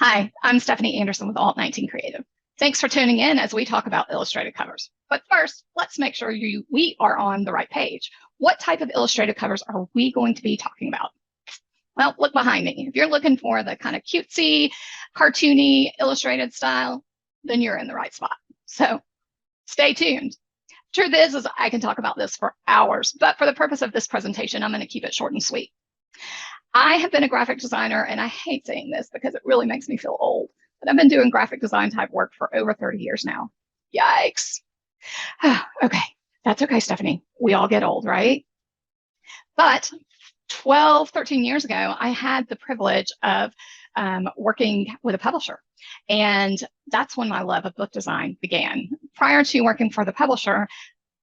Hi, I'm Stephanie Anderson with Alt19 Creative. Thanks for tuning in as we talk about illustrated covers. But first, let's make sure we are on the right page. What type of illustrated covers are we going to be talking about? Well, look behind me. If you're looking for the kind of cutesy, cartoony, illustrated style, then you're in the right spot. So stay tuned. Truth is I can talk about this for hours, but for the purpose of this presentation, I'm going to keep it short and sweet. I have been a graphic designer, and I hate saying this because it really makes me feel old, but I've been doing graphic design type work for over 30 years now. Yikes. Okay, that's okay, Stephanie. We all get old, right? But 12, 13 years ago, I had the privilege of working with a publisher. And that's when my love of book design began. Prior to working for the publisher,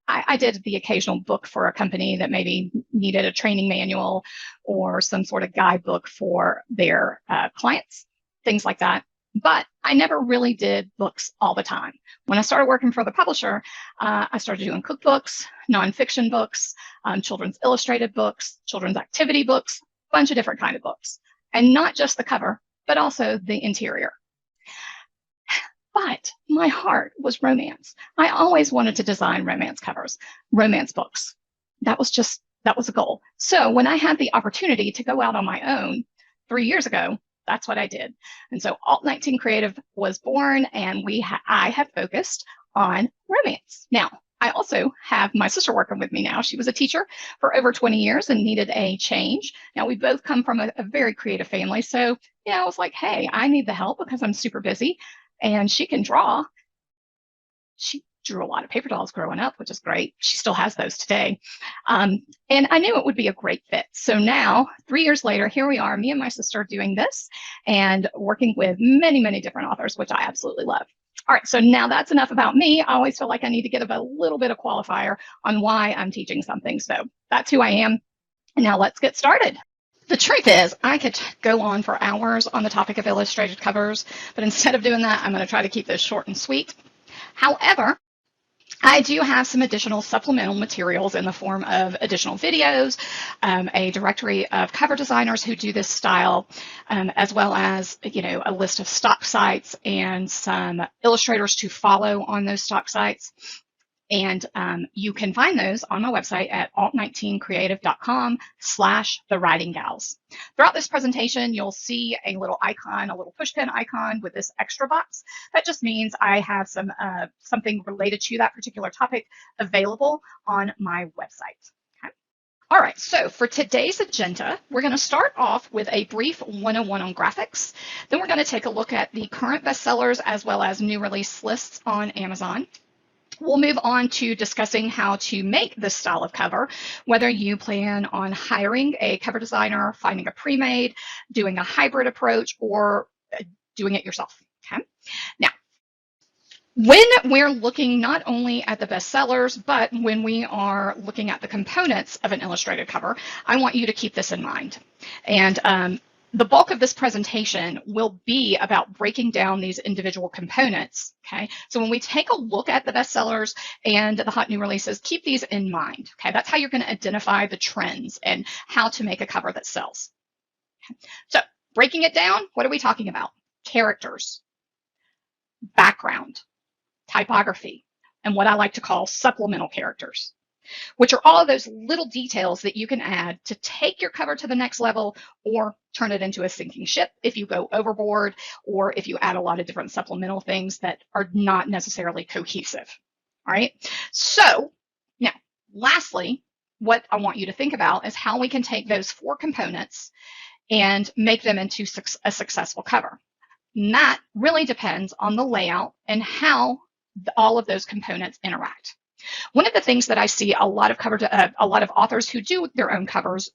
I did the occasional book for a company that maybe needed a training manual or some sort of guidebook for their clients, things like that. But I never really did books all the time. When I started working for the publisher, I started doing cookbooks, nonfiction books, children's illustrated books, children's activity books, a bunch of different kind of books. And not just the cover, but also the interior. But my heart was romance. I always wanted to design romance covers, romance books. That was a goal. So when I had the opportunity to go out on my own 3 years ago, that's what I did. And so Alt19 Creative was born, and I have focused on romance. Now, I also have my sister working with me now. She was a teacher for over 20 years and needed a change. Now, we both come from a very creative family. So, I was like, hey, I need the help because I'm super busy. And she can draw. She drew a lot of paper dolls growing up, which is great. She still has those today. And I knew it would be a great fit. So now, 3 years later, here we are, me and my sister doing this and working with many, many different authors, which I absolutely love. All right, so now that's enough about me. I always feel like I need to give a little bit of qualifier on why I'm teaching something. So that's who I am. And now let's get started. The truth is, I could go on for hours on the topic of illustrated covers, but instead of doing that, I'm going to try to keep this short and sweet. However, I do have some additional supplemental materials in the form of additional videos, a directory of cover designers who do this style, as well as, a list of stock sites and some illustrators to follow on those stock sites. And you can find those on my website at alt19creative.com/thewritinggals. Throughout this presentation, you'll see a little icon, a little pushpin icon with this extra box. That just means I have something related to that particular topic available on my website. Okay. All right, so for today's agenda, we're going to start off with a brief 101 on graphics. Then we're going to take a look at the current bestsellers as well as new release lists on Amazon. We'll move on to discussing how to make this style of cover, whether you plan on hiring a cover designer, finding a pre-made, doing a hybrid approach, or doing it yourself. Okay. Now, when we're looking not only at the bestsellers, but when we are looking at the components of an illustrated cover, I want you to keep this in mind. And the bulk of this presentation will be about breaking down these individual components, okay? So when we take a look at the bestsellers and the hot new releases, keep these in mind, okay? That's how you're going to identify the trends and how to make a cover that sells. Okay. So breaking it down, what are we talking about? Characters, background, typography, and what I like to call supplemental characters, which are all of those little details that you can add to take your cover to the next level or turn it into a sinking ship if you go overboard or if you add a lot of different supplemental things that are not necessarily cohesive. All right. So now, lastly, what I want you to think about is how we can take those 4 components and make them into a successful cover. And that really depends on the layout and how all of those components interact. One of the things that I see a lot of authors who do their own covers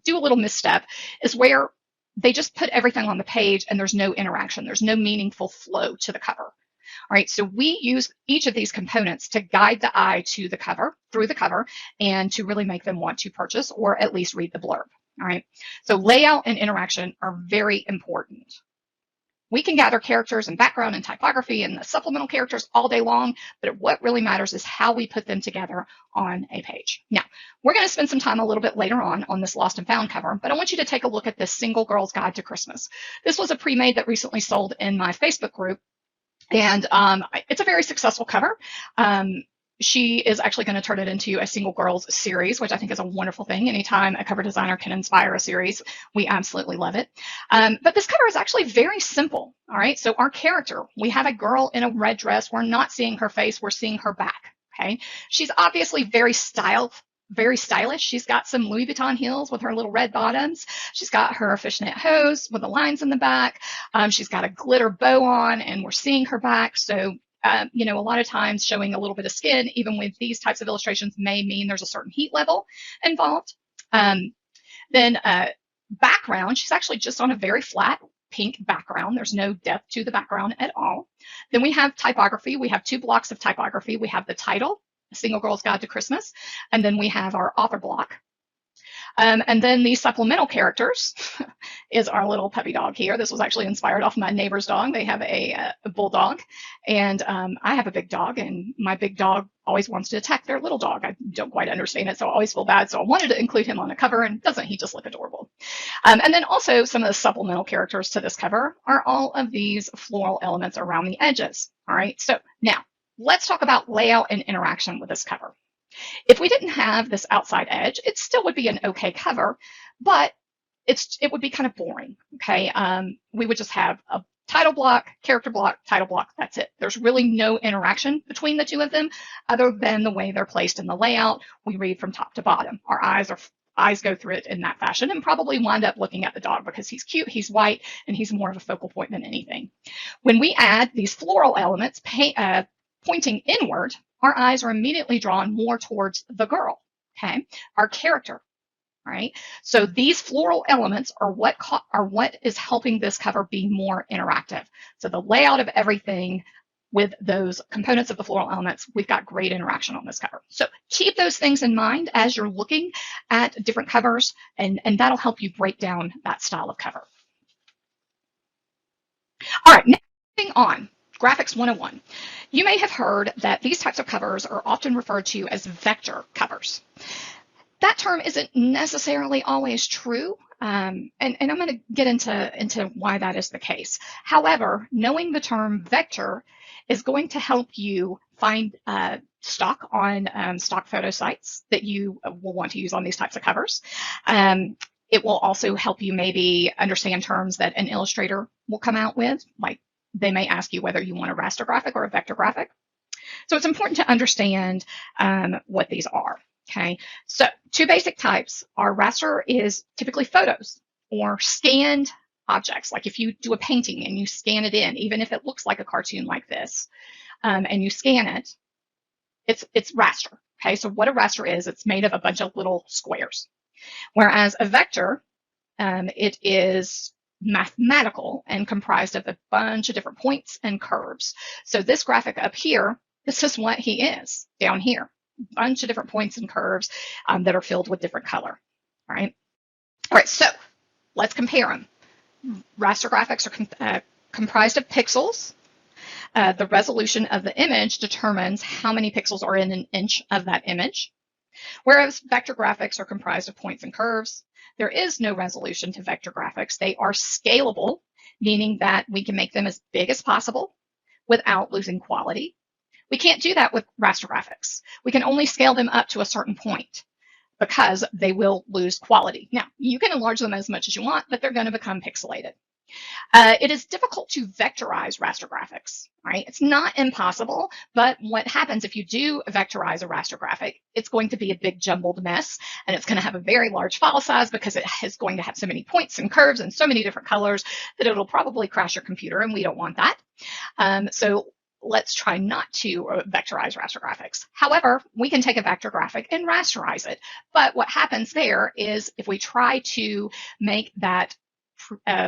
do a little misstep is where they just put everything on the page and there's no interaction. There's no meaningful flow to the cover. All right, so we use each of these components to guide the eye to the cover, through the cover, and to really make them want to purchase or at least read the blurb. All right, so layout and interaction are very important. We can gather characters and background and typography and the supplemental characters all day long, but what really matters is how we put them together on a page. Now, we're going to spend some time a little bit later on this Lost and Found cover, but I want you to take a look at this Single Girl's Guide to Christmas. This was a pre-made that recently sold in my Facebook group, and it's a very successful cover. She is actually going to turn it into a Single Girls series, which I think is a wonderful thing. Anytime a cover designer can inspire a series, we absolutely love it. But this cover is actually very simple. All right. So our character, we have a girl in a red dress. We're not seeing her face. We're seeing her back. Okay. She's obviously very stylish. She's got some Louis Vuitton heels with her little red bottoms. She's got her fishnet hose with the lines in the back. She's got a glitter bow on, and we're seeing her back. So a lot of times showing a little bit of skin, even with these types of illustrations, may mean there's a certain heat level involved. Then background, she's actually just on a very flat pink background. There's no depth to the background at all. Then we have typography. We have 2 blocks of typography. We have the title, Single Girl's Guide to Christmas, and then we have our author block. And then the supplemental characters is our little puppy dog here. This was actually inspired off my neighbor's dog. They have a bulldog, and I have a big dog, and my big dog always wants to attack their little dog. I don't quite understand it, so I always feel bad. So I wanted to include him on the cover, and doesn't he just look adorable? And then also some of the supplemental characters to this cover are all of these floral elements around the edges. All right, so now let's talk about layout and interaction with this cover. If we didn't have this outside edge, it still would be an okay cover, but it would be kind of boring. Okay, we would just have a title block, character block, title block. That's it. There's really no interaction between the two of them, other than the way they're placed in the layout. We read from top to bottom. Our eyes go through it in that fashion, and probably wind up looking at the dog because he's cute, he's white, and he's more of a focal point than anything. When we add these floral elements pointing inward, our eyes are immediately drawn more towards the girl, okay, our character. All right. So these floral elements are what is helping this cover be more interactive. So the layout of everything with those components of the floral elements, we've got great interaction on this cover. So keep those things in mind as you're looking at different covers, and that'll help you break down that style of cover. All right, now moving on. Graphics 101. You may have heard that these types of covers are often referred to as vector covers. That term isn't necessarily always true, and I'm going to get into why that is the case. However, knowing the term vector is going to help you find stock on stock photo sites that you will want to use on these types of covers. It will also help you maybe understand terms that an illustrator will come out with, like they may ask you whether you want a raster graphic or a vector graphic. So it's important to understand what these are. Okay, so 2 basic types are raster is typically photos or scanned objects. Like if you do a painting and you scan it in, even if it looks like a cartoon like this, and you scan it, it's raster. Okay, so what a raster is, it's made of a bunch of little squares. Whereas a vector, it is mathematical and comprised of a bunch of different points and curves. So this graphic up here, this is what he is down here. Bunch of different points and curves that are filled with different color. All right. So let's compare them. Raster graphics are comprised of pixels. The resolution of the image determines how many pixels are in an inch of that image. Whereas vector graphics are comprised of points and curves. There is no resolution to vector graphics. They are scalable, meaning that we can make them as big as possible without losing quality. We can't do that with raster graphics. We can only scale them up to a certain point because they will lose quality. Now, you can enlarge them as much as you want, but they're going to become pixelated. It is difficult to vectorize raster graphics, right? It's not impossible, but what happens if you do vectorize a raster graphic, it's going to be a big jumbled mess, and it's going to have a very large file size because it is going to have so many points and curves and so many different colors that it'll probably crash your computer, and we don't want that. So let's try not to vectorize raster graphics. However, we can take a vector graphic and rasterize it. But what happens there is if we try to make that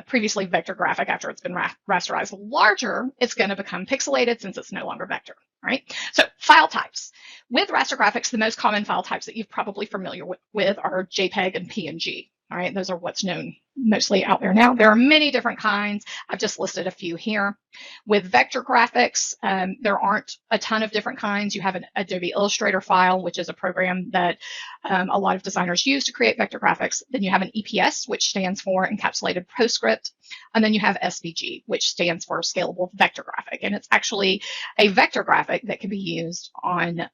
previously vector graphic after it's been rasterized larger, it's going to become pixelated since it's no longer vector, right? So file types. With raster graphics, the most common file types that you're probably familiar with are JPEG and PNG. All right, those are what's known mostly out there now. There are many different kinds. I've just listed a few here. With vector graphics, there aren't a ton of different kinds. You have an Adobe Illustrator file, which is a program that a lot of designers use to create vector graphics. Then you have an EPS, which stands for Encapsulated PostScript. And then you have SVG, which stands for Scalable Vector Graphic. And it's actually a vector graphic that can be used on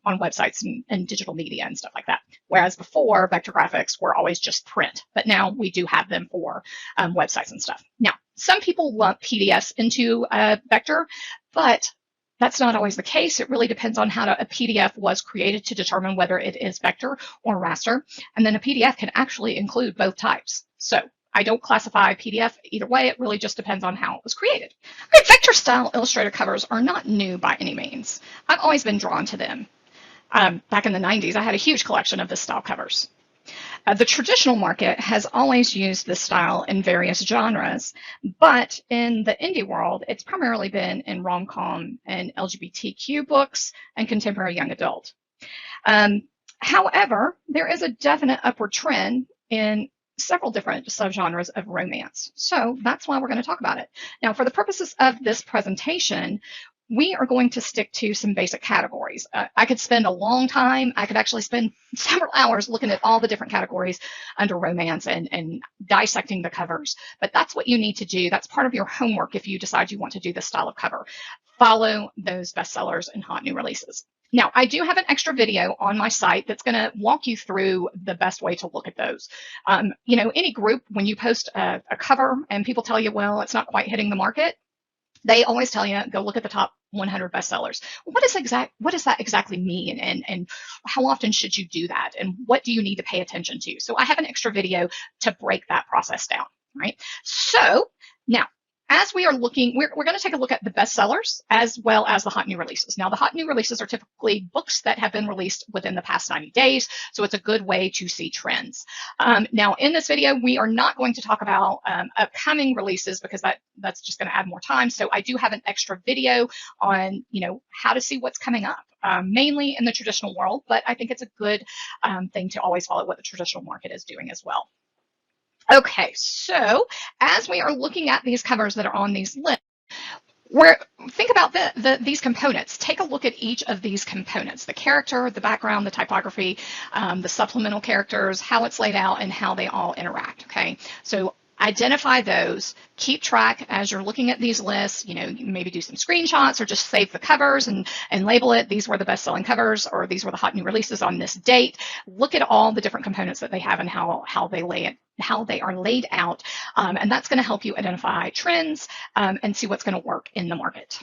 websites and digital media and stuff like that. Whereas before, vector graphics were always just print, but now we do have them for websites and stuff. Now, some people lump PDFs into a vector, but that's not always the case. It really depends on how a PDF was created to determine whether it is vector or raster. And then a PDF can actually include both types. So I don't classify PDF either way. It really just depends on how it was created. Okay, vector style Illustrator covers are not new by any means. I've always been drawn to them. Back in the 90s, I had a huge collection of this style covers. The traditional market has always used this style in various genres, but in the indie world, it's primarily been in rom-com and LGBTQ books and contemporary young adult. However, there is a definite upward trend in several different subgenres of romance. So that's why we're going to talk about it. Now, for the purposes of this presentation, we are going to stick to some basic categories. I could spend a long time. I could actually spend several hours looking at all the different categories under romance and dissecting the covers. But that's what you need to do. That's part of your homework if you decide you want to do this style of cover. Follow those bestsellers and hot new releases. Now, I do have an extra video on my site that's going to walk you through the best way to look at those. You know, any group, when you post a cover and people tell you, well, it's not quite hitting the market, they always tell you, go look at the top 100 bestsellers. What does that exactly mean? And how often should you do that? And what do you need to pay attention to? So I have an extra video to break that process down, right? So now, as we are looking, we're going to take a look at the bestsellers as well as the hot new releases. Now, the hot new releases are typically books that have been released within the past 90 days, so it's a good way to see trends. Now, in this video, we are not going to talk about upcoming releases because that's just going to add more time. So I do have an extra video on, you know, how to see what's coming up, mainly in the traditional world, but I think it's a good thing to always follow what the traditional market is doing as well. Okay, so as we are looking at these covers that are on these lists, think about these components. Take a look at each of these components: the character, the background, the typography, the supplemental characters, how it's laid out, and how they all interact. Okay, so identify those, keep track as you're looking at these lists. You know, you maybe do some screenshots or just save the covers and label it. These were the best-selling covers, or these were the hot new releases on this date. Look at all the different components that they have and how they are laid out, and that's going to help you identify trends and see what's going to work in the market.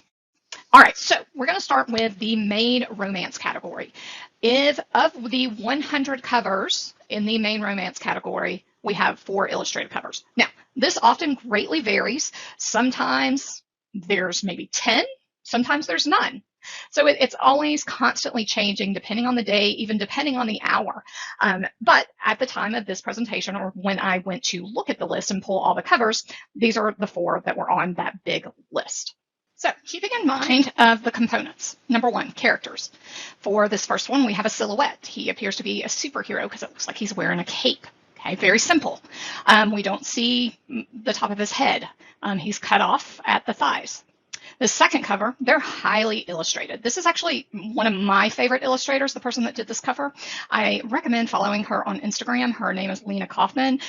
All right, so we're going to start with the main romance category. If of the 100 covers in the main romance category, we have 4 illustrated covers. Now, this often greatly varies. Sometimes there's maybe 10, sometimes there's none. So it's always constantly changing depending on the day, even depending on the hour. But at the time of this presentation, or when I went to look at the list and pull all the covers, these are the 4 that were on that big list. So keeping in mind of the components, number 1, characters. For this first one, we have a silhouette. He appears to be a superhero because it looks like he's wearing a cape. Okay, very simple. We don't see the top of his head. He's cut off at the thighs. The second cover, they're highly illustrated. This is actually one of my favorite illustrators, the person that did this cover. I recommend following her on Instagram. Her name is Lena Kaufman.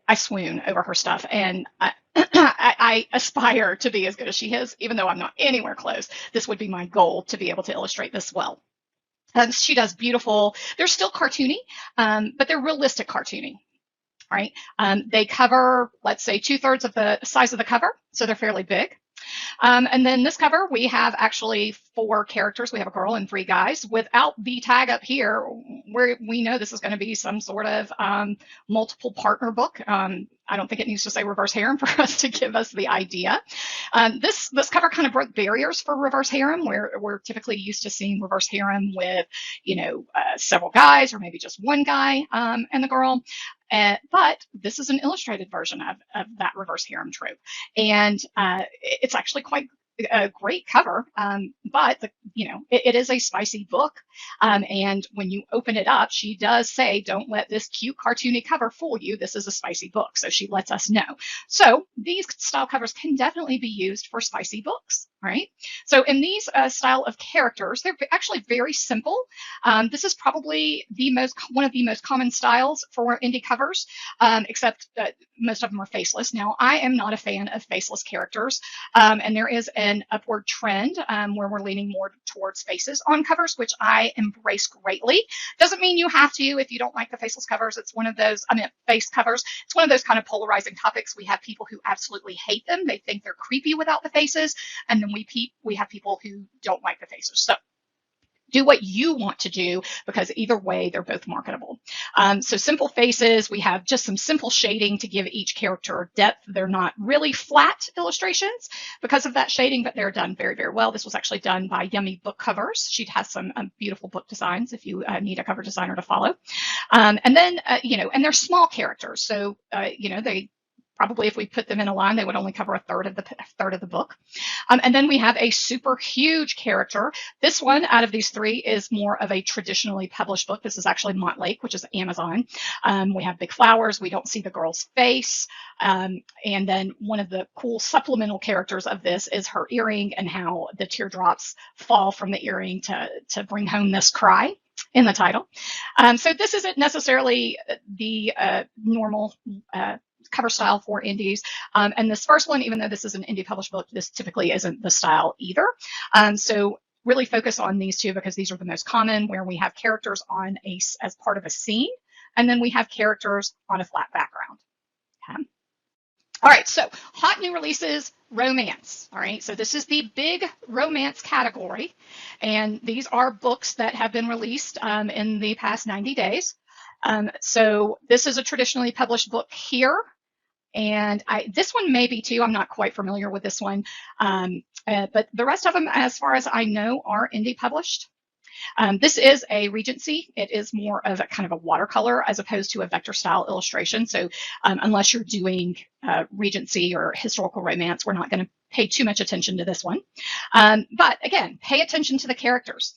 I swoon over her stuff, and I aspire to be as good as she is, even though I'm not anywhere close. This would be my goal, to be able to illustrate this well. She does beautiful, they're still cartoony, but they're realistic cartoony. Right? They cover, let's say, 2/3 of the size of the cover, so they're fairly big. And then this cover, we have actually 4 characters. We have a girl and 3 guys. Without the tag up here, we know this is going to be some sort of multiple partner book. I don't think it needs to say reverse harem for us to give us the idea. This cover kind of broke barriers for reverse harem, where we're typically used to seeing reverse harem with, you know, several guys or maybe just one guy and the girl. But this is an illustrated version of that reverse harem trope. And it's actually quite a great cover, but it is a spicy book. And when you open it up, she does say, "Don't let this cute cartoony cover fool you. This is a spicy book." So she lets us know. So these style covers can definitely be used for spicy books. Right. So in these style of characters, they're actually very simple. This is probably one of the most common styles for indie covers, except that most of them are faceless. Now, I am not a fan of faceless characters, and there is an upward trend where we're leaning more towards faces on covers, which I embrace greatly. Doesn't mean you have to if you don't like the faceless covers. It's one of those, face covers. It's one of those kind of polarizing topics. We have people who absolutely hate them. They think they're creepy without the faces. And then we have people who don't like the faces. So do what you want to do, because either way, they're both marketable. So simple faces, we have just some simple shading to give each character depth. They're not really flat illustrations because of that shading, but they're done very, very well. This was actually done by Yummy Book Covers. She has some beautiful book designs if you need a cover designer to follow. And then, and they're small characters. So, they probably, if we put them in a line, they would only cover a third of the book. And then we have a super huge character. This one out of these three is more of a traditionally published book. This is actually Montlake, which is Amazon. We have big flowers. We don't see the girl's face. And then one of the cool supplemental characters of this is her earring and how the teardrops fall from the earring to bring home this cry in the title. So this isn't necessarily the normal cover style for indies. And this first one, even though this is an indie published book, this typically isn't the style either. So really focus on these two because these are the most common, where we have characters as part of a scene, and then we have characters on a flat background. Okay. All right, so hot new releases, romance. All right, so this is the big romance category, and these are books that have been released in the past 90 days. So this is a traditionally published book here. And this one may be too. I'm not quite familiar with this one. But the rest of them, as far as I know, are indie published. This is a Regency. It is more of a kind of a watercolor as opposed to a vector style illustration. So unless you're doing Regency or historical romance, we're not going to pay too much attention to this one. But again, pay attention to the characters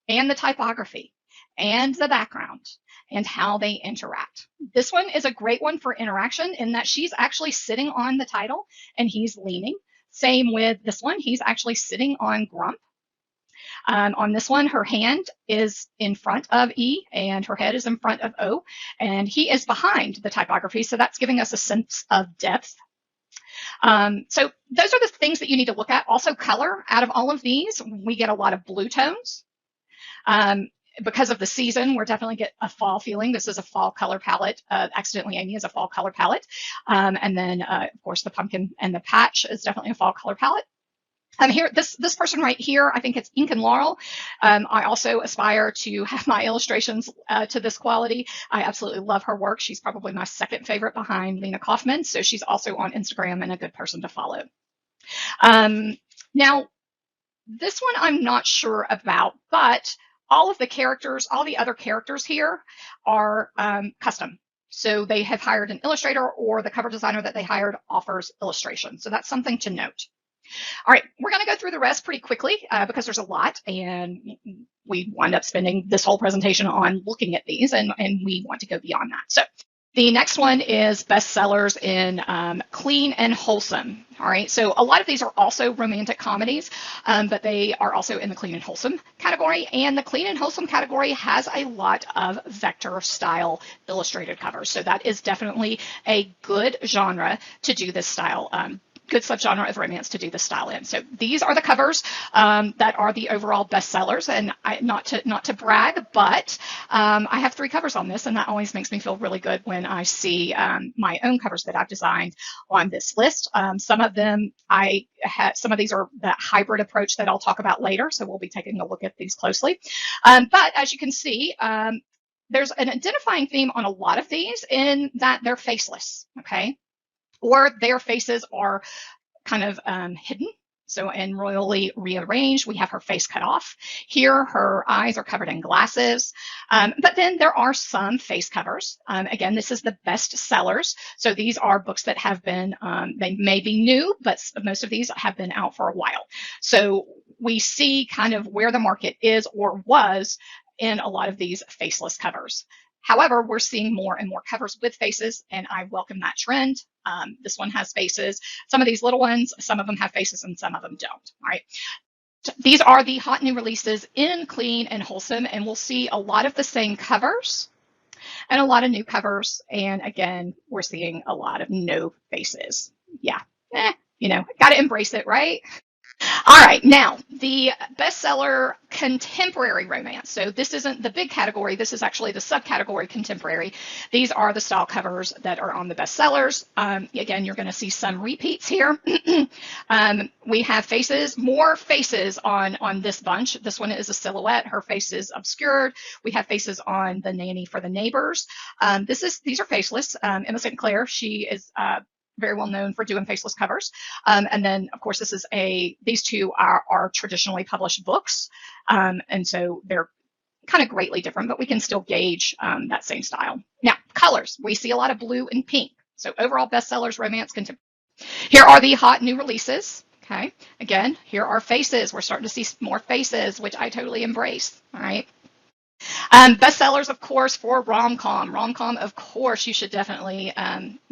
and the typography and the background and how they interact. This one is a great one for interaction in that she's actually sitting on the title and he's leaning. Same with this one. He's actually sitting on Grump. On this one, her hand is in front of E and her head is in front of O, and he is behind the typography. So that's giving us a sense of depth. So those are the things that you need to look at. Also color. Out of all of these, we get a lot of blue tones. Because of the season, we're definitely get a fall feeling. This is a fall color palette. Accidentally Amy is a fall color palette. And then, of course, the pumpkin and the patch is definitely a fall color palette. Here, this person right here, I think it's Ink and Laurel. I also aspire to have my illustrations to this quality. I absolutely love her work. She's probably my second favorite behind Lena Kaufman. So she's also on Instagram and a good person to follow. Now, this one I'm not sure about, but all of the characters, all the other characters here are custom. So they have hired an illustrator, or the cover designer that they hired offers illustration. So that's something to note. All right, we're going to go through the rest pretty quickly because there's a lot, and we wind up spending this whole presentation on looking at these, and we want to go beyond that. So the next one is bestsellers in Clean and Wholesome. All right, so a lot of these are also romantic comedies, but they are also in the Clean and Wholesome category. And the Clean and Wholesome category has a lot of vector style illustrated covers. So that is definitely a good genre to do this style good subgenre of romance to do this style in. So these are the covers that are the overall bestsellers, and not to brag, but I have 3 covers on this, and that always makes me feel really good when I see my own covers that I've designed on this list. Some of them some of these are that hybrid approach that I'll talk about later, so we'll be taking a look at these closely. But as you can see, there's an identifying theme on a lot of these in that they're faceless, okay? Or their faces are kind of hidden. So in Royally Rearranged, we have her face cut off. Here, her eyes are covered in glasses. But then there are some face covers. Again, this is the best sellers. So these are books that have been, they may be new, but most of these have been out for a while. So we see kind of where the market is or was in a lot of these faceless covers. However, we're seeing more and more covers with faces, and I welcome that trend. This one has faces. Some of these little ones, some of them have faces and some of them don't. All right. These are the hot new releases in Clean and Wholesome, and we'll see a lot of the same covers and a lot of new covers. And again, we're seeing a lot of no faces. Yeah, got to embrace it, right? All right, now the bestseller contemporary romance. So this isn't the big category. This is actually the subcategory contemporary. These are the style covers that are on the bestsellers. Again, you're going to see some repeats here. We have faces, more faces on this bunch. This one is a silhouette. Her face is obscured. We have faces on The Nanny for the Neighbors. These are faceless. Emma St. Clair, she is very well known for doing faceless covers. And then, of course, these two are traditionally published books. And so they're kind of greatly different, but we can still gauge that same style. Now, colors. We see a lot of blue and pink. So overall bestsellers, romance, contemporary. Here are the hot new releases. Okay. Again, here are faces. We're starting to see more faces, which I totally embrace. All right. Bestsellers, of course, for rom-com. Rom-com, of course, you should definitely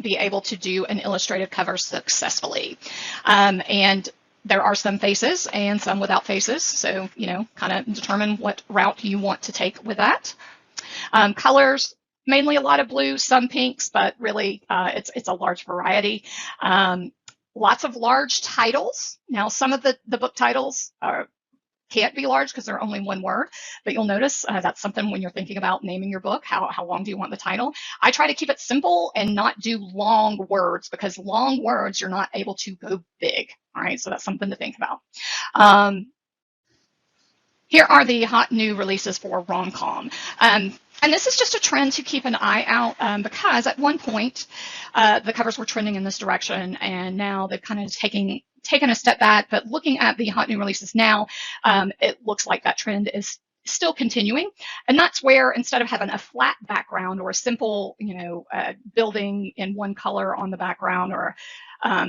be able to do an illustrated cover successfully. And there are some faces and some without faces. So, kind of determine what route you want to take with that. Colors, mainly a lot of blue, some pinks, but really it's a large variety. Lots of large titles. Now, some of the book titles can't be large because they're only one word, but you'll notice that's something when you're thinking about naming your book. How long do you want the title? I try to keep it simple and not do long words, because long words you're not able to go big. All right, so that's something to think about. Here are the hot new releases for rom-com. And this is just a trend to keep an eye out, because at one point the covers were trending in this direction, and now they've kind of taken a step back. But looking at the hot new releases now, it looks like that trend is still continuing. And that's where, instead of having a flat background or a simple, building in one color on the background, or a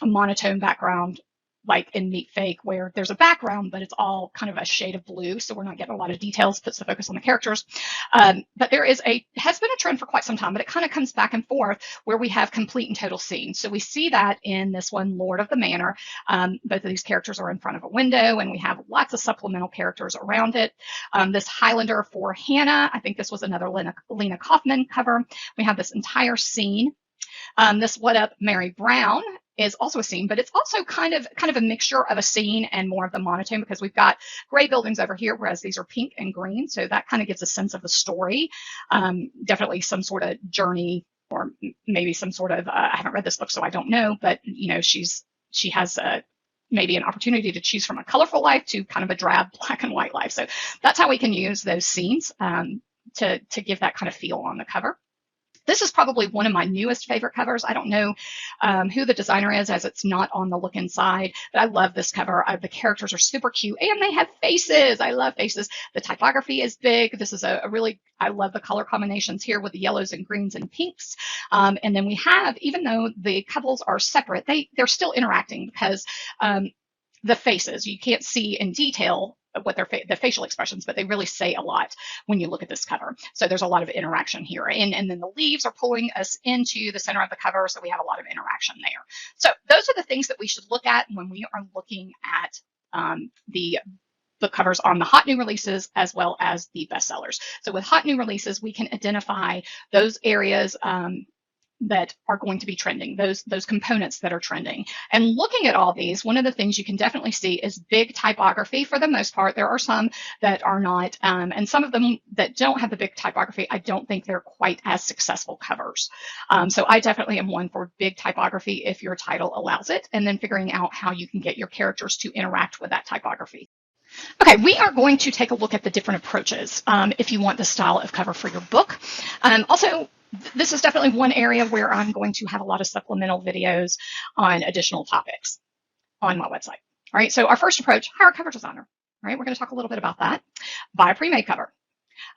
monotone background, like in Neat Fake, where there's a background, but it's all kind of a shade of blue, so we're not getting a lot of details, puts the focus on the characters. But there has been a trend for quite some time, but it kind of comes back and forth, where we have complete and total scenes. So we see that in this one, Lord of the Manor. Both of these characters are in front of a window, and we have lots of supplemental characters around it. This Highlander for Hannah, I think this was another Lena Kaufman cover. We have this entire scene. This What Up, Mary Brown is also a scene, but it's also kind of a mixture of a scene and more of the monotone, because we've got gray buildings over here, whereas these are pink and green. So that kind of gives a sense of the story. Definitely some sort of journey, or maybe some sort of, I haven't read this book, so I don't know, but she has maybe an opportunity to choose from a colorful life to kind of a drab black and white life. So that's how we can use those scenes to give that kind of feel on the cover. This is probably one of my newest favorite covers. I don't know who the designer is, as it's not on the look inside, but I love this cover. The characters are super cute, and they have faces. I love faces. The typography is big. This is I love the color combinations here with the yellows and greens and pinks. And then we have, even though the couples are separate, they're still interacting, because the faces, you can't see in detail what the facial expressions, but they really say a lot when you look at this cover. So there's a lot of interaction here. And then the leaves are pulling us into the center of the cover, so we have a lot of interaction there. So those are the things that we should look at when we are looking at the covers on the hot new releases as well as the bestsellers. So with hot new releases, we can identify those areas that are going to be trending, those components that are trending. And looking at all these, one of the things you can definitely see is big typography. For the most part, there are some that are not, and some of them that don't have the big typography, I don't think they're quite as successful covers. So I definitely am one for big typography if your title allows it, and then figuring out how you can get your characters to interact with that typography. Okay, we are going to take a look at the different approaches if you want the style of cover for your book. Also, this is definitely one area where I'm going to have a lot of supplemental videos on additional topics on my website. All right, so our first approach, hire a cover designer. All right, we're going to talk a little bit about that. Buy a pre-made cover.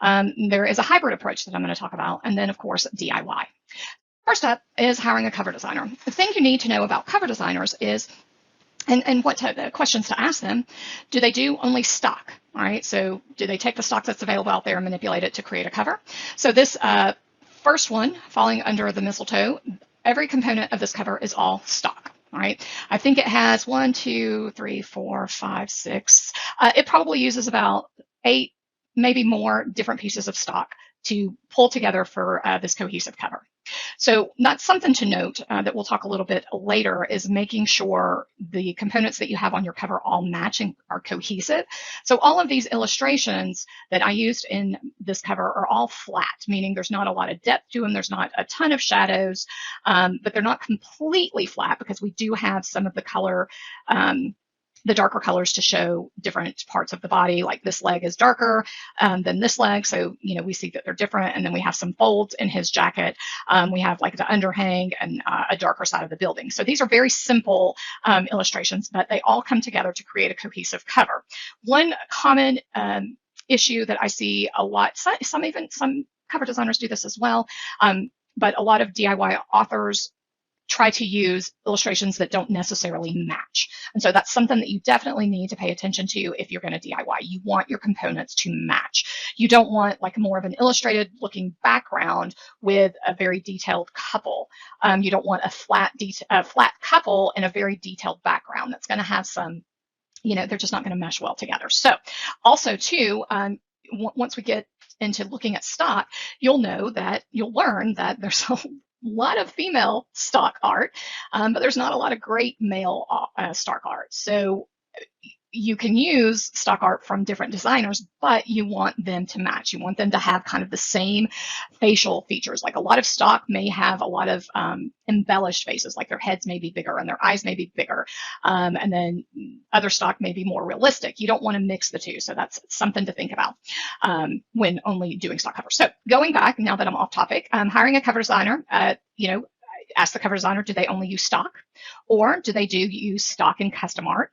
There is a hybrid approach that I'm going to talk about, and then, of course, DIY. First up is hiring a cover designer. The thing you need to know about cover designers is, and what questions to ask them, do they do only stock? All right, so do they take the stock that's available out there and manipulate it to create a cover? So this first one, falling under the mistletoe, every component of this cover is all stock. All right, I think it has 1, 2, 3, 4, 5, 6. It probably uses about 8, maybe more different pieces of stock to pull together for this cohesive cover. So that's something to note that we'll talk a little bit later, is making sure the components that you have on your cover all match and are cohesive. So all of these illustrations that I used in this cover are all flat, meaning there's not a lot of depth to them. There's not a ton of shadows, but they're not completely flat because we do have some of the color, the darker colors to show different parts of the body. Like this leg is darker than this leg, so we see that they're different. And then we have some folds in his jacket. We have like the underhang and a darker side of the building. So these are very simple illustrations, but they all come together to create a cohesive cover. One common issue that I see a lot, some cover designers do this as well, but a lot of DIY authors try to use illustrations that don't necessarily match. And so that's something that you definitely need to pay attention to if you're going to DIY. You want your components to match. You don't want like more of an illustrated looking background with a very detailed couple. You don't want a flat couple in a very detailed background. That's going to have some, they're just not going to mesh well together. So also too, once we get into looking at stock, you'll learn that there's a lot of female stock art, but there's not a lot of great male stock art. So you can use stock art from different designers, but you want them to match. You want them to have kind of the same facial features. Like a lot of stock may have a lot of embellished faces, like their heads may be bigger and their eyes may be bigger. And then other stock may be more realistic. You don't want to mix the two. So that's something to think about when only doing stock covers. So going back, now that I'm off topic, hiring a cover designer, ask the cover designer, do they only use stock, or do they use stock and custom art?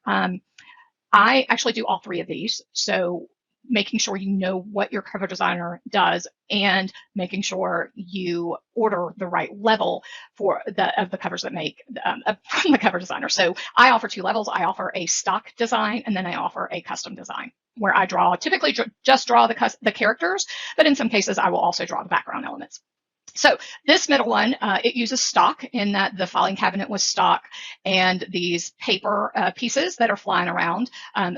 I actually do all three of these. So making sure you know what your cover designer does and making sure you order the right level of the covers that make from the cover designer. So I offer 2 levels. I offer a stock design, and then I offer a custom design, where I typically just draw the characters, but in some cases I will also draw the background elements. So this middle one, it uses stock in that the filing cabinet was stock, and these paper pieces that are flying around,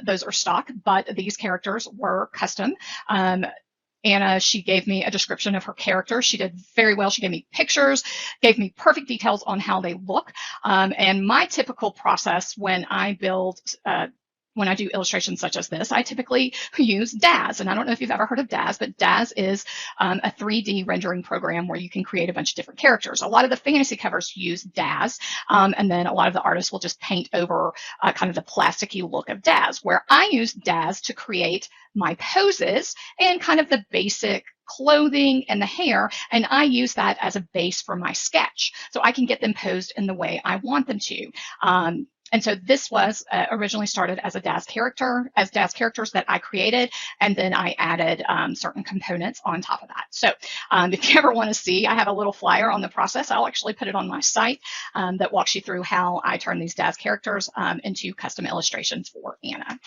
those are stock, but these characters were custom. Anna, she gave me a description of her character. She did very well. She gave me pictures, gave me perfect details on how they look. And my typical process when I do illustrations such as this, I typically use Daz. And I don't know if you've ever heard of Daz, but Daz is a 3D rendering program where you can create a bunch of different characters. A lot of the fantasy covers use Daz, and then a lot of the artists will just paint over kind of the plasticky look of Daz, where I use Daz to create my poses and kind of the basic clothing and the hair, and I use that as a base for my sketch. So I can get them posed in the way I want them to. And so this was originally started as Daz characters that I created, and then I added certain components on top of that. So if you ever want to see, I have a little flyer on the process. I'll actually put it on my site that walks you through how I turn these Daz characters into custom illustrations for Anna.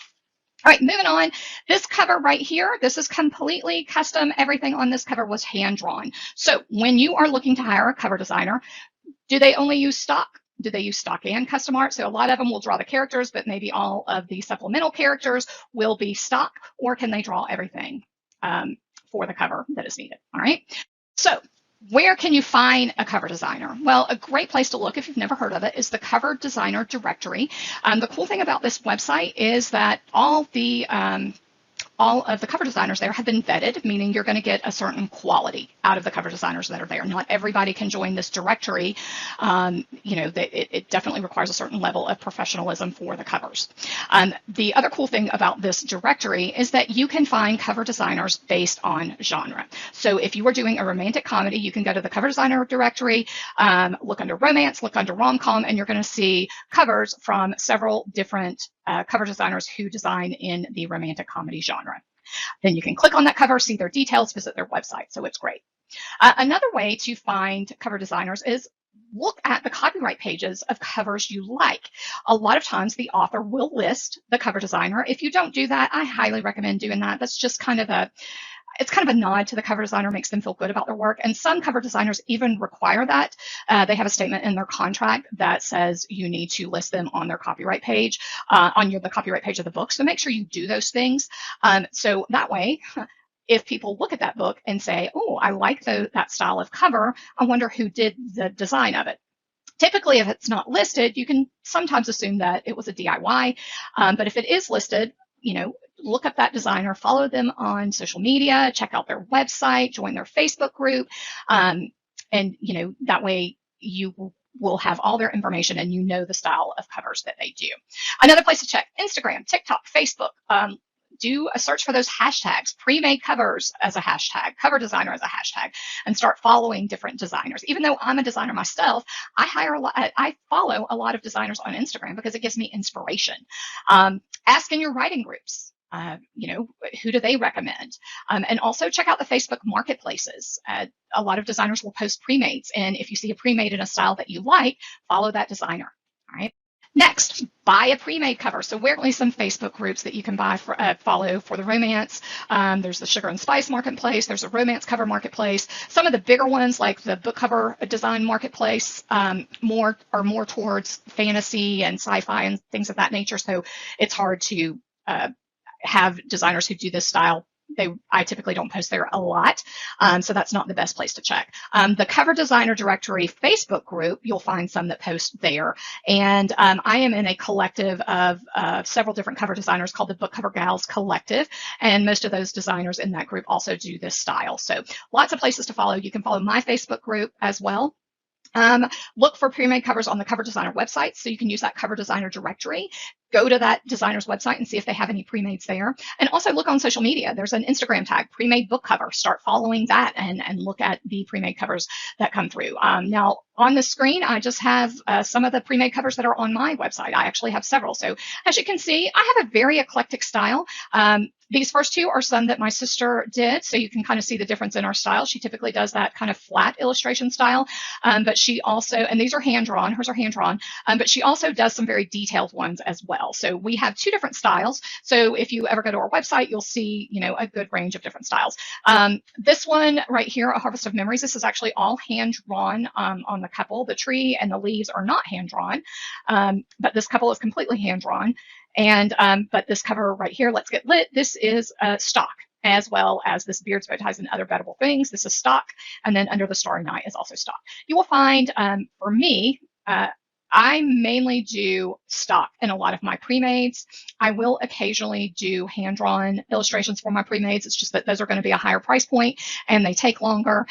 All right, moving on. This cover right here, this is completely custom. Everything on this cover was hand drawn. So when you are looking to hire a cover designer, do they only use stock? Do they use stock and custom art? So a lot of them will draw the characters, but maybe all of the supplemental characters will be stock, or can they draw everything for the cover that is needed? All right. So where can you find a cover designer? Well, a great place to look if you've never heard of it is the Cover Designer Directory. The cool thing about this website is that all the all of the cover designers there have been vetted, meaning you're going to get a certain quality out of the cover designers that are there. Not everybody can join this directory. It definitely requires a certain level of professionalism for the covers. The other cool thing about this directory is that you can find cover designers based on genre. So if you are doing a romantic comedy, you can go to the cover designer directory, look under romance, look under rom-com, and you're going to see covers from several different cover designers who design in the romantic comedy genre. Then you can click on that cover, see their details, visit their website. So it's great. Another way to find cover designers is look at the copyright pages of covers you like. A lot of times the author will list the cover designer. If you don't do that, I highly recommend doing that. That's just kind of a nod to the cover designer, makes them feel good about their work. And some cover designers even require that. They have a statement in their contract that says you need to list them on their copyright page, the copyright page of the book. So make sure you do those things. So that way, if people look at that book and say, oh, I like that style of cover, I wonder who did the design of it. Typically, if it's not listed, you can sometimes assume that it was a DIY. But if it is listed, look up that designer, follow them on social media, check out their website, join their Facebook group. And that way you will have all their information and the style of covers that they do. Another place to check: Instagram, TikTok, Facebook. Do a search for those hashtags, pre-made covers as a hashtag, cover designer as a hashtag, and start following different designers. Even though I'm a designer myself, I follow a lot of designers on Instagram because it gives me inspiration. Ask in your writing groups, who do they recommend? And also check out the Facebook marketplaces. A lot of designers will post pre-mades, and if you see a pre-made in a style that you like, follow that designer. All right. Next, buy a pre-made cover. So where are some Facebook groups that you can follow for the romance? There's the Sugar and Spice marketplace. There's a romance cover marketplace. Some of the bigger ones, like the book cover design marketplace, are more towards fantasy and sci-fi and things of that nature. So it's hard to have designers who do this style. I typically don't post there a lot, so that's not the best place to check. The Cover Designer Directory Facebook group, you'll find some that post there. And I am in a collective of several different cover designers called the Book Cover Gals Collective, and most of those designers in that group also do this style. So lots of places to follow. You can follow my Facebook group as well. Look for pre-made covers on the Cover Designer website, so you can use that Cover Designer Directory. Go to that designer's website and see if they have any pre-mades there. And also look on social media. There's an Instagram tag, pre-made book cover. Start following that and look at the pre-made covers that come through. Now, on the screen, I just have some of the pre-made covers that are on my website. I actually have several. So as you can see, I have a very eclectic style. These first two are some that my sister did, so you can kind of see the difference in our style. She typically does that kind of flat illustration style, but she also, and these are hand-drawn, hers are hand-drawn, but she also does some very detailed ones as well. So we have two different styles. So if you ever go to our website, you'll see, a good range of different styles. This one right here, A Harvest of Memories, this is actually all hand-drawn on the couple. The tree and the leaves are not hand-drawn, but this couple is completely hand-drawn. And but this cover right here, Let's Get Lit, this is stock, as well as this Beards, Bow Ties, and Other Bettable Things. This is stock. And then Under the Starry Night is also stock. You will find, for me, I mainly do stock in a lot of my pre-mades. I will occasionally do hand-drawn illustrations for my pre-mades. It's just that those are going to be a higher price point and they take longer.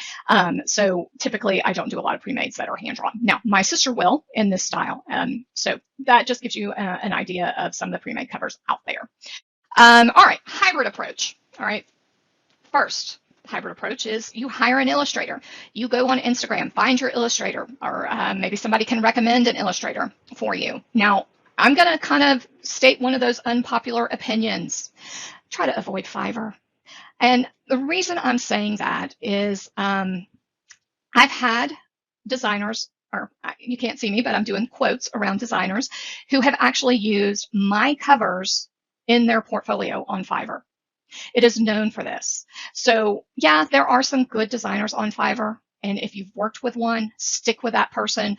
So typically I don't do a lot of pre-mades that are hand-drawn. Now, my sister will in this style. So that just gives you an idea of some of the pre-made covers out there. All right, hybrid approach. All right, first, hybrid approach is you hire an illustrator. You go on Instagram, find your illustrator, or maybe somebody can recommend an illustrator for you. Now, I'm going to kind of state one of those unpopular opinions. Try to avoid Fiverr. And the reason I'm saying that is I've had designers, or you can't see me, but I'm doing quotes around designers, who have actually used my covers in their portfolio on Fiverr. It is known for this. So yeah, there are some good designers on Fiverr. And if you've worked with one, stick with that person.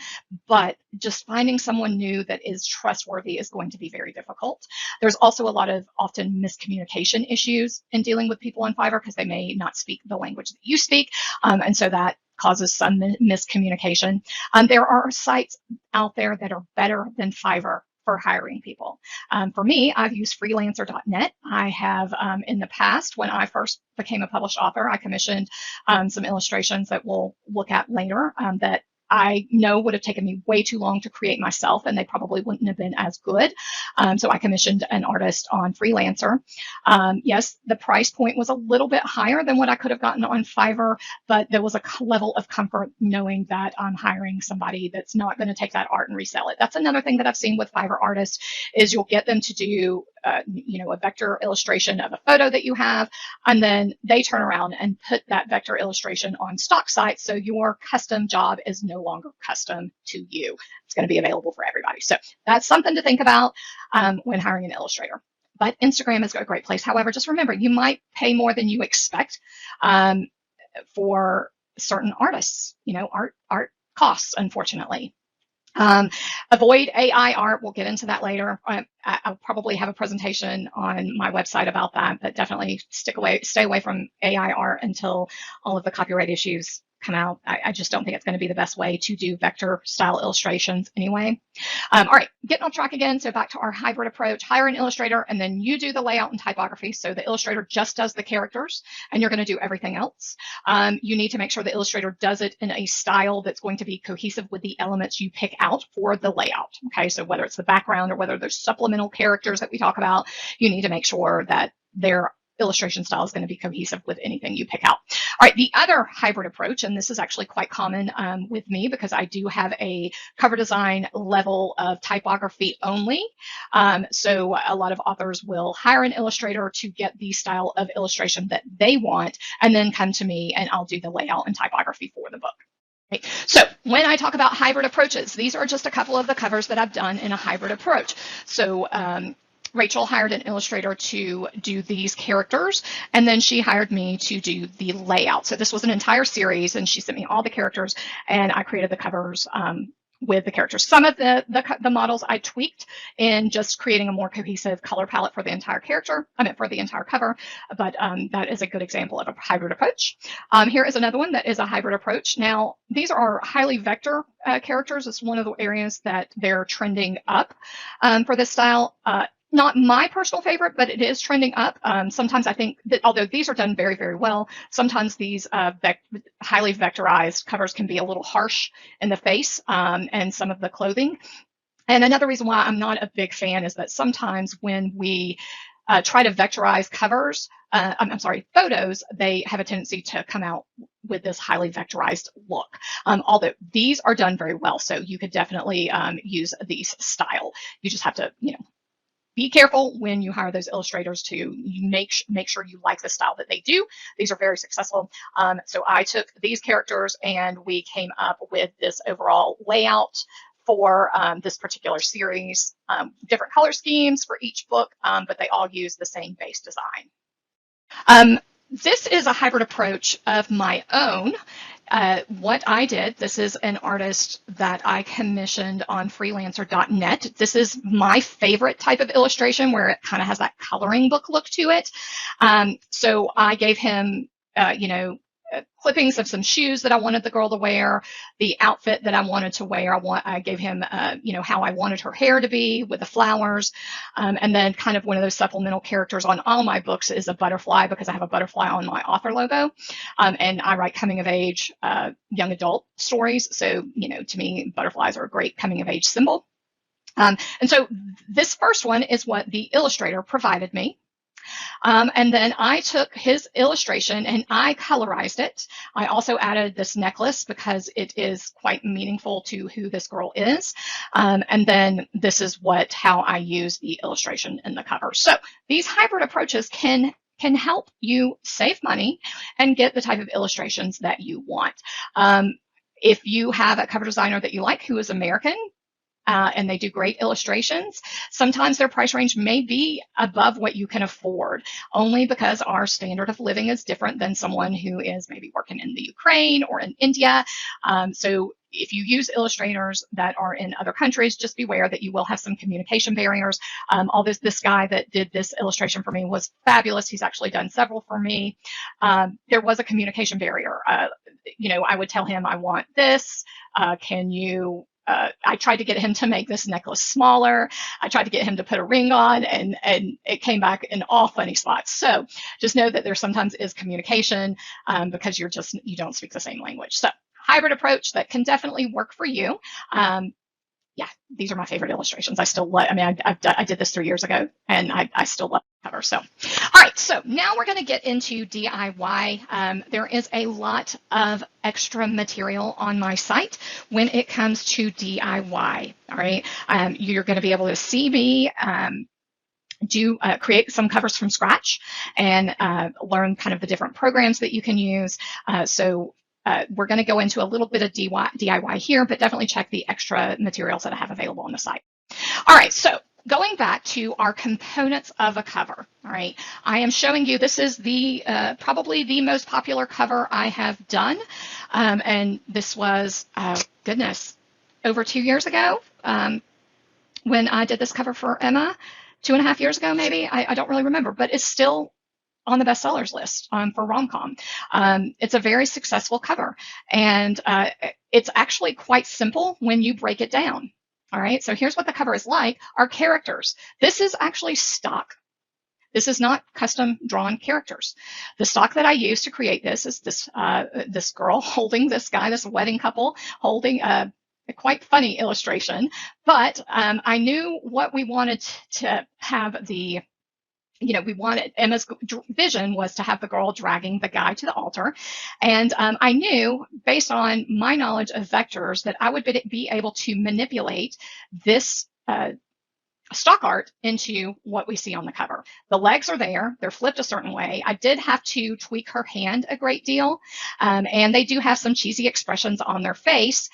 But just finding someone new that is trustworthy is going to be very difficult. There's also a lot of often miscommunication issues in dealing with people on Fiverr because they may not speak the language that you speak. And so that causes some miscommunication. There are sites out there that are better than Fiverr for hiring people. For me, I've used freelancer.net. I have in the past, when I first became a published author, I commissioned some illustrations that we'll look at later that I know would have taken me way too long to create myself, and they probably wouldn't have been as good. So I commissioned an artist on Freelancer. Yes, the price point was a little bit higher than what I could have gotten on Fiverr, but there was a level of comfort knowing that I'm hiring somebody that's not going to take that art and resell it. That's another thing that I've seen with Fiverr artists is you'll get them to do a vector illustration of a photo that you have, and then they turn around and put that vector illustration on stock sites. So your custom job is no longer custom to you. It's going to be available for everybody. So that's something to think about when hiring an illustrator. But Instagram is a great place. However, just remember, you might pay more than you expect for certain artists. Art costs, unfortunately. Avoid AI art. We'll get into that later. I'll probably have a presentation on my website about that, but definitely stay away from AI art until all of the copyright issues come out. I just don't think it's going to be the best way to do vector style illustrations anyway. All right, getting off track again. So back to our hybrid approach, hire an illustrator, and then you do the layout and typography. So the illustrator just does the characters, and you're going to do everything else. You need to make sure the illustrator does it in a style that's going to be cohesive with the elements you pick out for the layout. Okay, so whether it's the background or whether there's supplemental characters that we talk about, you need to make sure that their illustration style is going to be cohesive with anything you pick out. All right, the other hybrid approach, and this is actually quite common with me because I do have a cover design level of typography only. So a lot of authors will hire an illustrator to get the style of illustration that they want, and then come to me and I'll do the layout and typography for the book. Okay. So when I talk about hybrid approaches, these are just a couple of the covers that I've done in a hybrid approach. So Rachel hired an illustrator to do these characters, and then she hired me to do the layout. So this was an entire series, and she sent me all the characters, and I created the covers with the characters. Some of the models I tweaked in just creating a more cohesive color palette for the entire for the entire cover, but that is a good example of a hybrid approach. Here is another one that is a hybrid approach. Now, these are highly vector characters. It's one of the areas that they're trending up for this style. Not my personal favorite, but it is trending up. Sometimes I think that although these are done very, very well, sometimes these highly vectorized covers can be a little harsh in the face and some of the clothing. And another reason why I'm not a big fan is that sometimes when we try to vectorize covers, photos, they have a tendency to come out with this highly vectorized look. Although these are done very well, so you could definitely use these style. You just have to, be careful when you hire those illustrators to make sure you like the style that they do. These are very successful. So I took these characters and we came up with this overall layout for this particular series. Different color schemes for each book, but they all use the same base design. This is a hybrid approach of my own. What I did, this is an artist that I commissioned on freelancer.net. This is my favorite type of illustration where it kind of has that coloring book look to it. So I gave him, clippings of some shoes that I wanted the girl to wear, the outfit that I wanted to wear. I gave him, how I wanted her hair to be with the flowers. And then kind of one of those supplemental characters on all my books is a butterfly because I have a butterfly on my author logo. And I write coming of age, young adult stories. So, to me, butterflies are a great coming of age symbol. And so this first one is what the illustrator provided me. And then I took his illustration and I colorized it. I also added this necklace because it is quite meaningful to who this girl is. And then this is how I use the illustration in the cover. So these hybrid approaches can help you save money and get the type of illustrations that you want. If you have a cover designer that you like who is American, and they do great illustrations, sometimes their price range may be above what you can afford, only because our standard of living is different than someone who is maybe working in the Ukraine or in India. So if you use illustrators that are in other countries, just beware that you will have some communication barriers. This guy that did this illustration for me was fabulous. He's actually done several for me. There was a communication barrier. I would tell him, I want this. Can you I tried to get him to make this necklace smaller. I tried to get him to put a ring on, and it came back in all funny spots. So just know that there sometimes is communication because you don't speak the same language. So hybrid approach that can definitely work for you. Yeah, these are my favorite illustrations. I still love, I mean, I did this 3 years ago, and I still love the cover. So, all right, so now we're going to get into DIY. There is a lot of extra material on my site when it comes to DIY, all right? You're going to be able to see me create some covers from scratch and learn kind of the different programs that you can use. We're going to go into a little bit of DIY here, but definitely check the extra materials that I have available on the site. All right, so going back to our components of a cover, all right, I am showing you, this is the probably the most popular cover I have done, and this was, goodness, over 2 years ago when I did this cover for Emma, 2.5 years ago maybe, I don't really remember, but it's still on the bestsellers list for rom-com. It's a very successful cover, and it's actually quite simple when you break it down. All right, so here's what the cover is like. Our characters. This is actually stock. This is not custom drawn characters. The stock that I used to create this is this girl holding this guy, this wedding couple holding a quite funny illustration, but I knew what we wanted to have the Emma's vision was to have the girl dragging the guy to the altar. And I knew, based on my knowledge of vectors, that I would be able to manipulate this stock art into what we see on the cover. The legs are there. They're flipped a certain way. I did have to tweak her hand a great deal. And they do have some cheesy expressions on their face,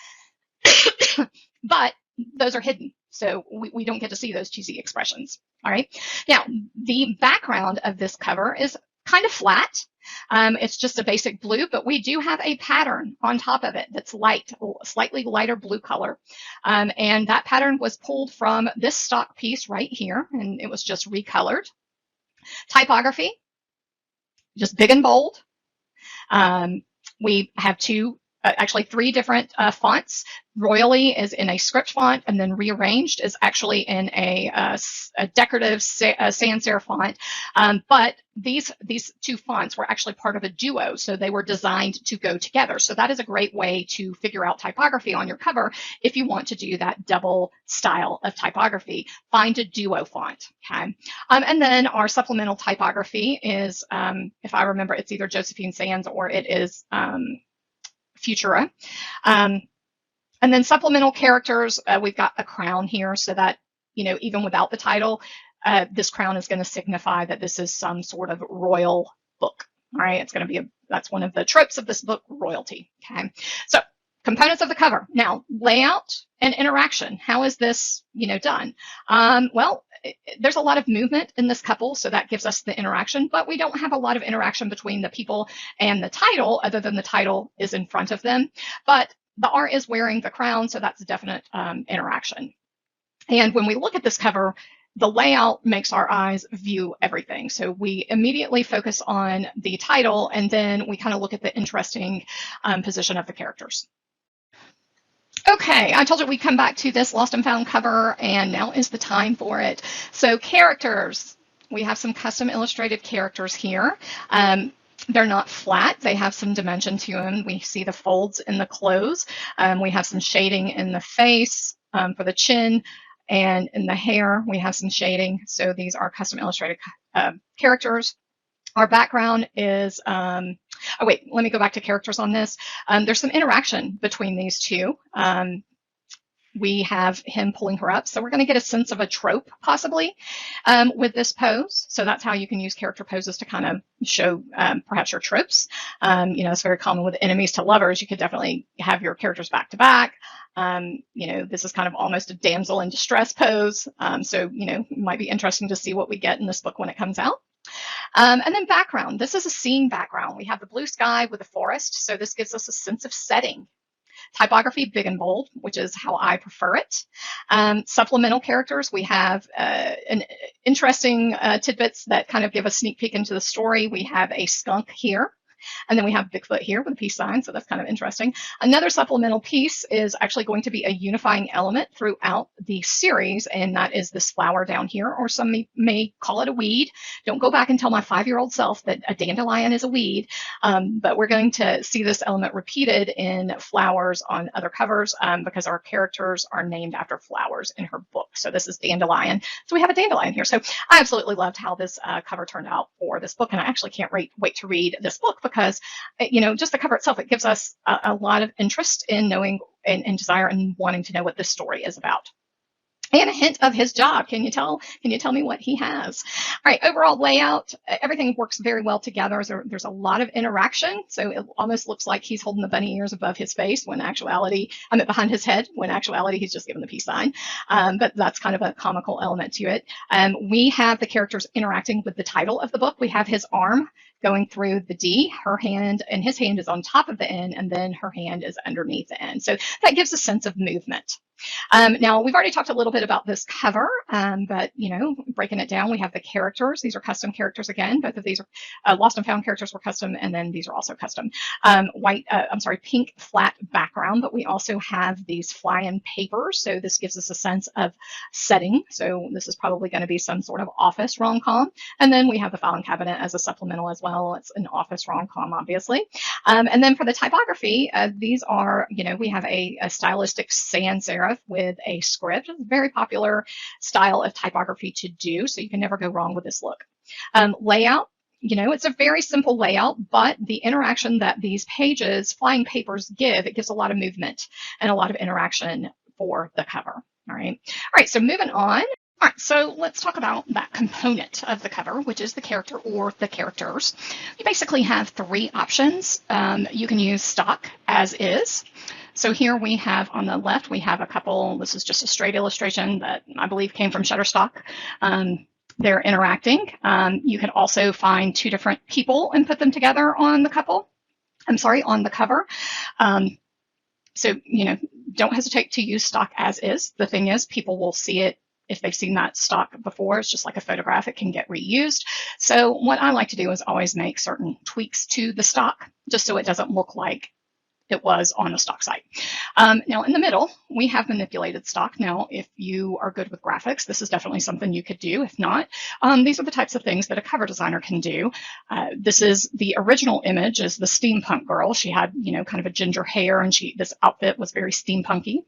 but those are hidden. So we don't get to see those cheesy expressions. All right. Now, the background of this cover is kind of flat. It's just a basic blue, but we do have a pattern on top of it that's light, slightly lighter blue color. And that pattern was pulled from this stock piece right here, and it was just recolored. Typography, just big and bold. We have actually three different fonts. Royally is in a script font, and then Rearranged is actually in a decorative sans serif font. But these two fonts were actually part of a duo, so they were designed to go together. So that is a great way to figure out typography on your cover if you want to do that double style of typography. Find a duo font, okay? And then our supplemental typography is, if I remember, it's either Josephine Sands or it is Futura. And then supplemental characters, we've got a crown here so that, even without the title, this crown is going to signify that this is some sort of royal book. All right, it's going to be that's one of the tropes of this book, royalty. Okay, so components of the cover. Now, layout and interaction. How is this, done? Well, there's a lot of movement in this couple, so that gives us the interaction, but we don't have a lot of interaction between the people and the title, other than the title is in front of them. But the art is wearing the crown, so that's a definite interaction. And when we look at this cover, the layout makes our eyes view everything. So we immediately focus on the title, and then we kind of look at the interesting position of the characters. Okay, I told you we'd come back to this Lost and Found cover, and now is the time for it. So characters, we have some custom illustrated characters here. They're not flat. They have some dimension to them. We see the folds in the clothes. We have some shading in the face for the chin, and in the hair, we have some shading. So these are custom illustrated characters. Our background is, oh wait, let me go back to characters on this. There's some interaction between these two. We have him pulling her up. So we're going to get a sense of a trope, possibly, with this pose. So that's how you can use character poses to kind of show perhaps your tropes. It's very common with enemies to lovers. You could definitely have your characters back to back. This is kind of almost a damsel in distress pose. So, it might be interesting to see what we get in this book when it comes out. And then background. This is a scene background. We have the blue sky with the forest. So this gives us a sense of setting. Typography, big and bold, which is how I prefer it. Supplemental characters, we have an interesting tidbits that kind of give a sneak peek into the story. We have a skunk here. And then we have Bigfoot here with a peace sign, so that's kind of interesting. Another supplemental piece is actually going to be a unifying element throughout the series, and that is this flower down here, or some may call it a weed. Don't go back and tell my 5-year-old self that a dandelion is a weed, but we're going to see this element repeated in flowers on other covers because our characters are named after flowers in her book. So this is dandelion. So we have a dandelion here. So I absolutely loved how this cover turned out for this book, and I actually can't wait to read this book because, you know, just the cover itself, it gives us a lot of interest in knowing and desire and wanting to know what this story is about. And a hint of his job. Can you tell me what he has? All right, overall layout, everything works very well together. There's a lot of interaction. So it almost looks like he's holding the bunny ears above his face when actuality, I mean behind his head, when actuality he's just given the peace sign. But that's kind of a comical element to it. We have the characters interacting with the title of the book. We have his arm going through the D, her hand, and his hand is on top of the N, and then her hand is underneath the N. So that gives a sense of movement. Now, we've already talked a little bit about this cover, but, you know, breaking it down, we have the characters. These are custom characters again. Both of these are Lost and Found characters were custom, and then these are also custom. Pink flat background, but we also have these fly-in papers. So this gives us a sense of setting. So this is probably going to be some sort of office rom-com. And then we have the filing cabinet as a supplemental as well. It's an office rom-com, obviously. And then for the typography, these are, you know, we have a stylistic sans serif with a script. It's a very popular style of typography to do, so you can never go wrong with this look. Layout, you know, it's a very simple layout, but the interaction that these pages, flying papers give, it gives a lot of movement and a lot of interaction for the cover. All right, so moving on. All right, so let's talk about that component of the cover, which is the character or the characters. You basically have 3 options. You can use stock as is. So here we have on the left, we have a couple, this is just a straight illustration that I believe came from Shutterstock. They're interacting. You can also find 2 different people and put them together on the cover. So, you know, don't hesitate to use stock as is. The thing is, people will see it if they've seen that stock before. It's just like a photograph, it can get reused. So what I like to do is always make certain tweaks to the stock, just so it doesn't look like it was on a stock site. Now in the middle, we have manipulated stock. Now, if you are good with graphics, this is definitely something you could do. If not, these are the types of things that a cover designer can do. This is the original image, is the steampunk girl. She had, you know, kind of a ginger hair, and this outfit was very steampunky.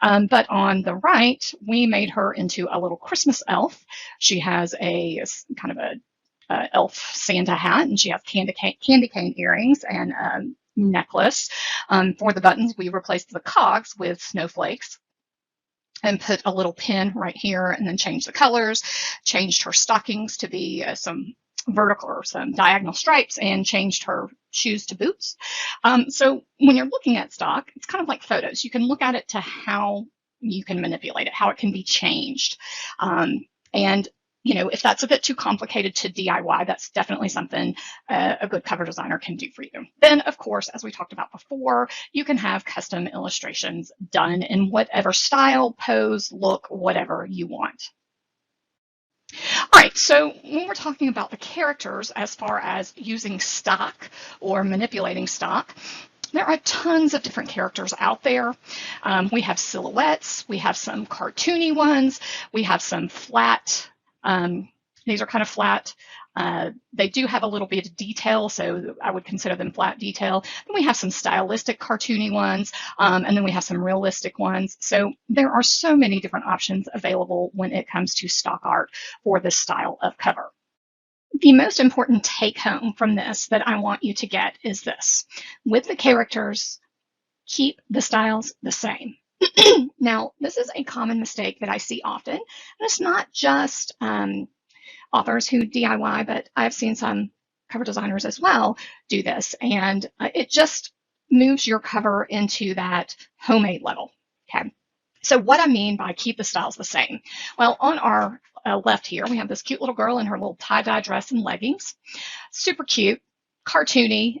But on the right, we made her into a little Christmas elf. She has a kind of a elf Santa hat, and she has candy cane earrings and necklace. For the buttons, we replaced the cogs with snowflakes and put a little pin right here, and then changed the colors, changed her stockings to be some vertical or some diagonal stripes, and changed her shoes to boots. So when you're looking at stock, it's kind of like photos. You can look at it to how you can manipulate it, how it can be changed. And you know, if that's a bit too complicated to DIY, that's definitely something a good cover designer can do for you. Then, of course, as we talked about before, you can have custom illustrations done in whatever style, pose, look, whatever you want. All right, so when we're talking about the characters as far as using stock or manipulating stock, there are tons of different characters out there. We have silhouettes, we have some cartoony ones, we have some flat. These are kind of flat. They do have a little bit of detail, so I would consider them flat detail. Then we have some stylistic cartoony ones, and then we have some realistic ones. So there are so many different options available when it comes to stock art for this style of cover. The most important take home from this that I want you to get is this. With the characters, keep the styles the same. Now, this is a common mistake that I see often, and it's not just authors who DIY, but I've seen some cover designers as well do this, and it just moves your cover into that homemade level. Okay, so what I mean by keep the styles the same, well, on our left here, we have this cute little girl in her little tie-dye dress and leggings, super cute. Cartoony,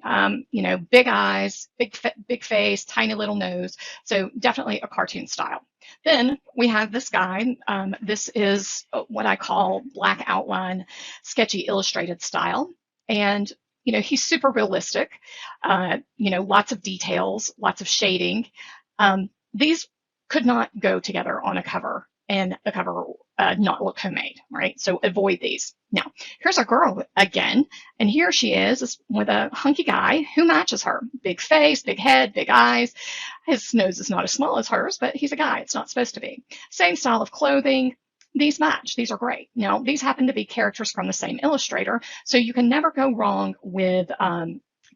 you know, big eyes, big face, tiny little nose. So definitely a cartoon style. Then we have this guy. This is what I call black outline, sketchy illustrated style. And, he's super realistic, lots of details, lots of shading. These could not go together on a cover and the cover not look homemade, right? So avoid these. Now, here's our girl again, and here she is with a hunky guy who matches her. Big face, big head, big eyes. His nose is not as small as hers, but he's a guy. It's not supposed to be. Same style of clothing. These match. These are great. Now, these happen to be characters from the same illustrator, so you can never go wrong with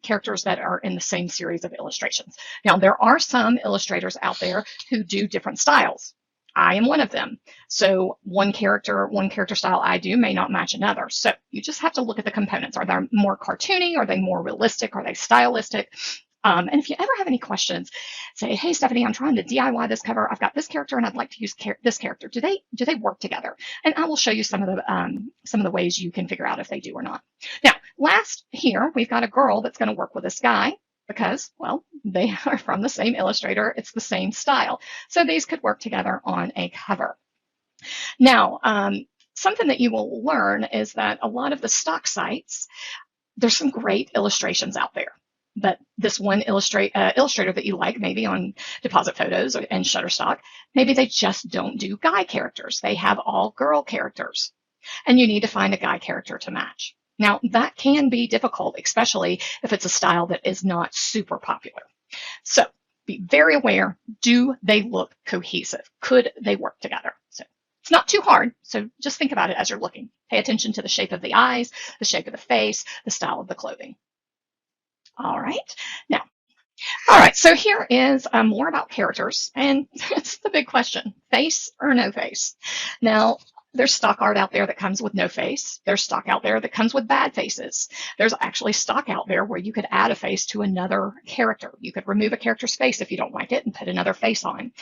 characters that are in the same series of illustrations. Now, there are some illustrators out there who do different styles. I am one of them. So one character style I do may not match another. So you just have to look at the components. Are they more cartoony? Are they more realistic? Are they stylistic? And if you ever have any questions, say, hey, Stephanie, I'm trying to DIY this cover. I've got this character and I'd like to use this character. Do they work together? And I will show you some of the ways you can figure out if they do or not. Now, last here, we've got a girl that's going to work with this guy because, well, they are from the same illustrator. It's the same style. So these could work together on a cover. Now, something that you will learn is that a lot of the stock sites, there's some great illustrations out there. But this one illustrator that you like, maybe on Deposit Photos and Shutterstock, maybe they just don't do guy characters. They have all girl characters. And you need to find a guy character to match. Now, that can be difficult, especially if it's a style that is not super popular. So be very aware, do they look cohesive? Could they work together? So it's not too hard, so just think about it as you're looking. Pay attention to the shape of the eyes, the shape of the face, the style of the clothing. All right, so here is more about characters, and it's the big question, face or no face? Now, there's stock art out there that comes with no face. There's stock out there that comes with bad faces. There's actually stock out there where you could add a face to another character. You could remove a character's face if you don't like it and put another face on.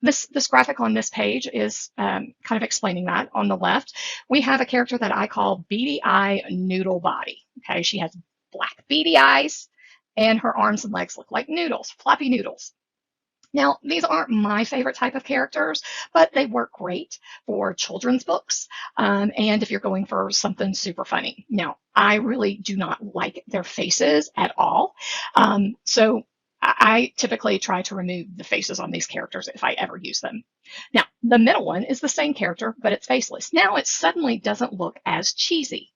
This graphic on this page is kind of explaining that. On the left, we have a character that I call Beady Eye Noodle Body. Okay, she has black beady eyes, and her arms and legs look like noodles, floppy noodles. Now, these aren't my favorite type of characters, but they work great for children's books, and if you're going for something super funny. Now, I really do not like their faces at all, so I typically try to remove the faces on these characters if I ever use them. Now, the middle one is the same character, but it's faceless. Now, it suddenly doesn't look as cheesy.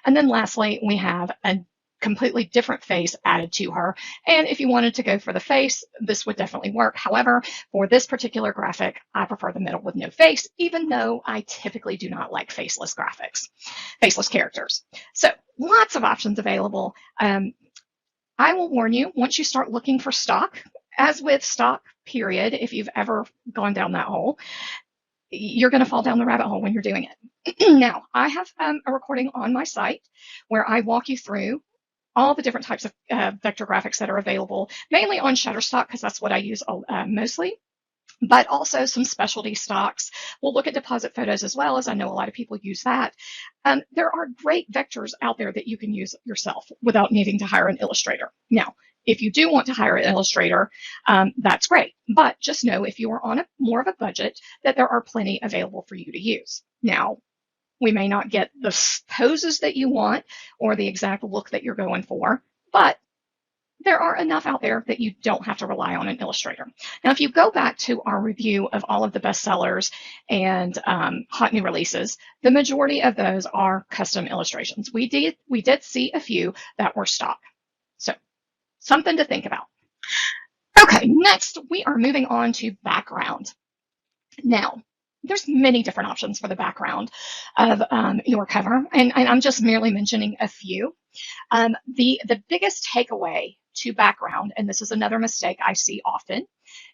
And then lastly, we have a completely different face added to her. And if you wanted to go for the face, this would definitely work. However, for this particular graphic, I prefer the middle with no face, even though I typically do not like faceless characters. So lots of options available. I will warn you, once you start looking for stock, as with stock, period, if you've ever gone down that hole, you're going to fall down the rabbit hole when you're doing it. Now, I have a recording on my site where I walk you through all the different types of vector graphics that are available, mainly on Shutterstock, because that's what I use mostly, but also some specialty stocks. We'll look at Deposit Photos as well, as I know a lot of people use that. There are great vectors out there that you can use yourself without needing to hire an illustrator. Now, if you do want to hire an illustrator, that's great. But just know if you are on more of a budget that there are plenty available for you to use. Now, we may not get the poses that you want or the exact look that you're going for, but there are enough out there that you don't have to rely on an illustrator. Now, if you go back to our review of all of the bestsellers and hot new releases, the majority of those are custom illustrations. We did see a few that were stock. So something to think about. Okay, next we are moving on to background. Now, there's many different options for the background of your cover, and I'm just merely mentioning a few. The biggest takeaway to background, and this is another mistake I see often,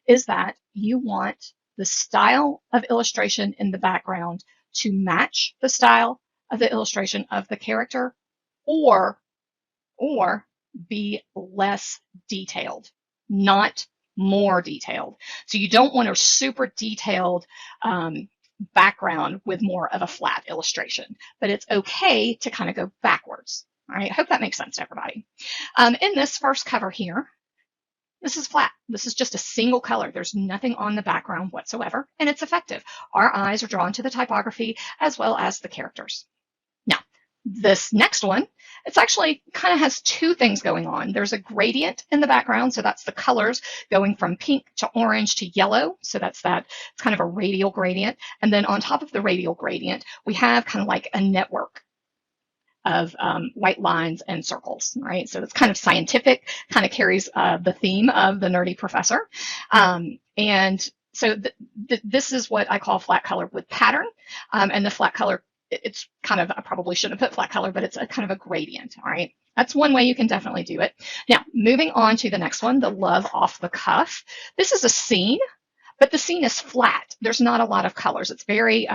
is that you want the style of illustration in the background to match the style of the illustration of the character, or be less detailed, not more detailed. So you don't want a super detailed background with more of a flat illustration, but it's okay to kind of go backwards. All right, I hope that makes sense to everybody. In this first cover here, this is flat. This is just a single color. There's nothing on the background whatsoever, and it's effective. Our eyes are drawn to the typography as well as the characters. Now, This next one, it's actually kind of has two things going on. There's a gradient in the background, so that's the colors going from pink to orange to yellow. So that's that, it's kind of a radial gradient. And then on top of the radial gradient, we have kind of like a network of white lines and circles, right? So it's kind of scientific, kind of carries the theme of the nerdy professor. And so this is what I call flat color with pattern. And the flat color, it's kind of, I probably shouldn't have put flat color, but it's a kind of a gradient, all right? That's one way you can definitely do it. Now, moving on to the next one, the love off the cuff. This is a scene, but the scene is flat. There's not a lot of colors. It's very,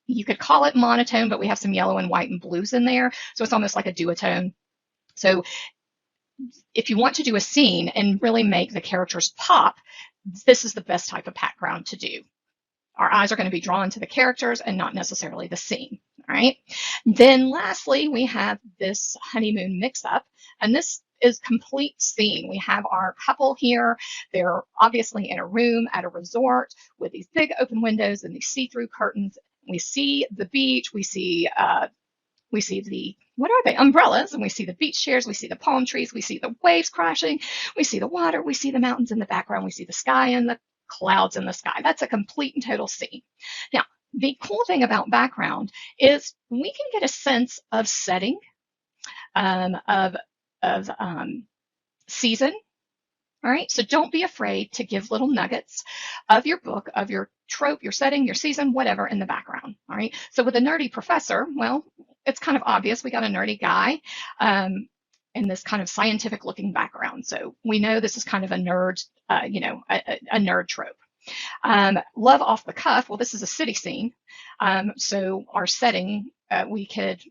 you could call it monotone, but we have some yellow and white and blues in there. So it's almost like a duotone. So if you want to do a scene and really make the characters pop, this is the best type of background to do. Our eyes are going to be drawn to the characters and not necessarily the scene. All right. Then lastly, we have this honeymoon mix-up, and this is complete scene. We have our couple here. They're obviously in a room at a resort with these big open windows and these see-through curtains. We see the beach. We see the, what are they? Umbrellas, and we see the beach chairs. We see the palm trees. We see the waves crashing. We see the water. We see the mountains in the background. We see the sky and the clouds in the sky. That's a complete and total scene. Now, the cool thing about background is we can get a sense of setting, of season. All right, so don't be afraid to give little nuggets of your book, of your trope, your setting, your season, whatever in the background. All right, so with a nerdy professor, well, it's kind of obvious. We got a nerdy guy in this kind of scientific looking background. So we know this is kind of a nerd, a nerd trope. Love off the cuff, well, this is a city scene. So our setting, we could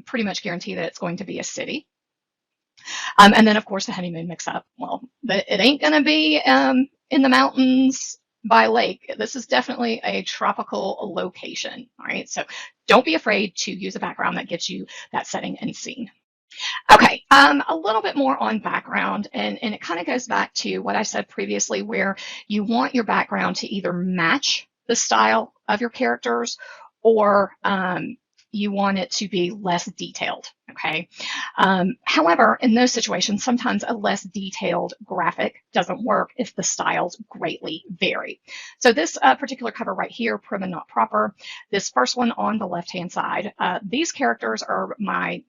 pretty much guarantee that it's going to be a city. And then, of course, the honeymoon mix-up. Well, it ain't going to be in the mountains by lake. This is definitely a tropical location. All right, so don't be afraid to use a background that gives you that setting and scene. Okay, a little bit more on background, and it kind of goes back to what I said previously, where you want your background to either match the style of your characters or you want it to be less detailed, okay? However, in those situations, sometimes a less detailed graphic doesn't work if the styles greatly vary. So this particular cover right here, Prim and Not Proper, this first one on the left-hand side, these characters are my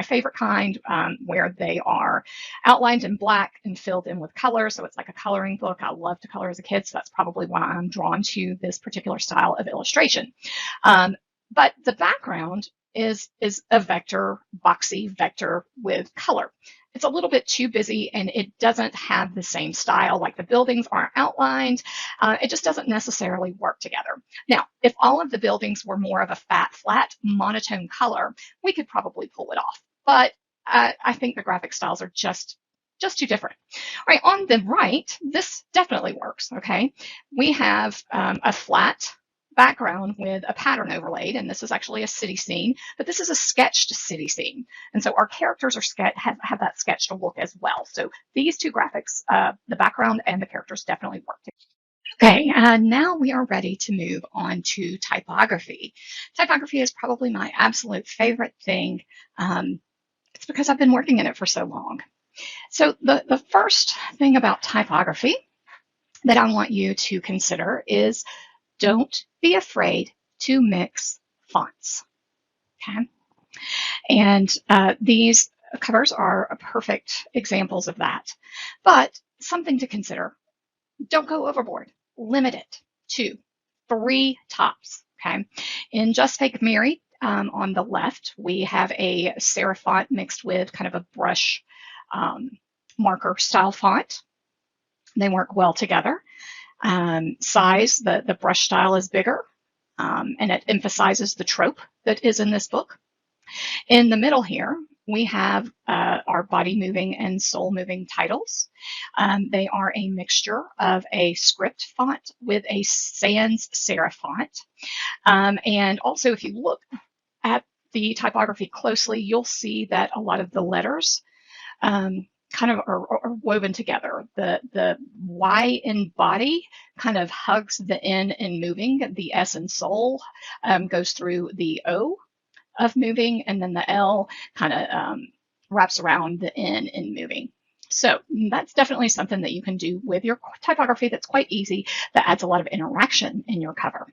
favorite kind, where they are outlined in black and filled in with color. So it's like a coloring book. I love to color as a kid, so that's probably why I'm drawn to this particular style of illustration. But the background is a vector, boxy vector with color. It's a little bit too busy and it doesn't have the same style, like the buildings aren't outlined. It just doesn't necessarily work together. Now, if all of the buildings were more of a flat, monotone color, we could probably pull it off. But I think the graphic styles are just too different. All right, on the right, this definitely works, okay? We have a flat background with a pattern overlaid, and this is actually a city scene, but this is a sketched city scene. And so our characters are have that sketched look as well. So these two graphics, the background and the characters, definitely work together. Okay, now we are ready to move on to typography. Typography is probably my absolute favorite thing. It's because I've been working in it for so long. So the first thing about typography that I want you to consider is don't be afraid to mix fonts, okay? And these covers are perfect examples of that. But something to consider, don't go overboard. Limit it to 3 tops, okay? In Just Fake Mary, on the left, we have a serif font mixed with kind of a brush marker style font. They work well together. Size, the brush style is bigger, and it emphasizes the trope that is in this book. In the middle here, we have our body moving and soul moving titles. They are a mixture of a script font with a sans serif font. And also, if you look at the typography closely, you'll see that a lot of the letters kind of are woven together. The Y in body kind of hugs the N in moving. The S in soul goes through the O. of moving, and then the L kind of wraps around the N in moving. So that's definitely something that you can do with your typography that's quite easy, that adds a lot of interaction in your cover.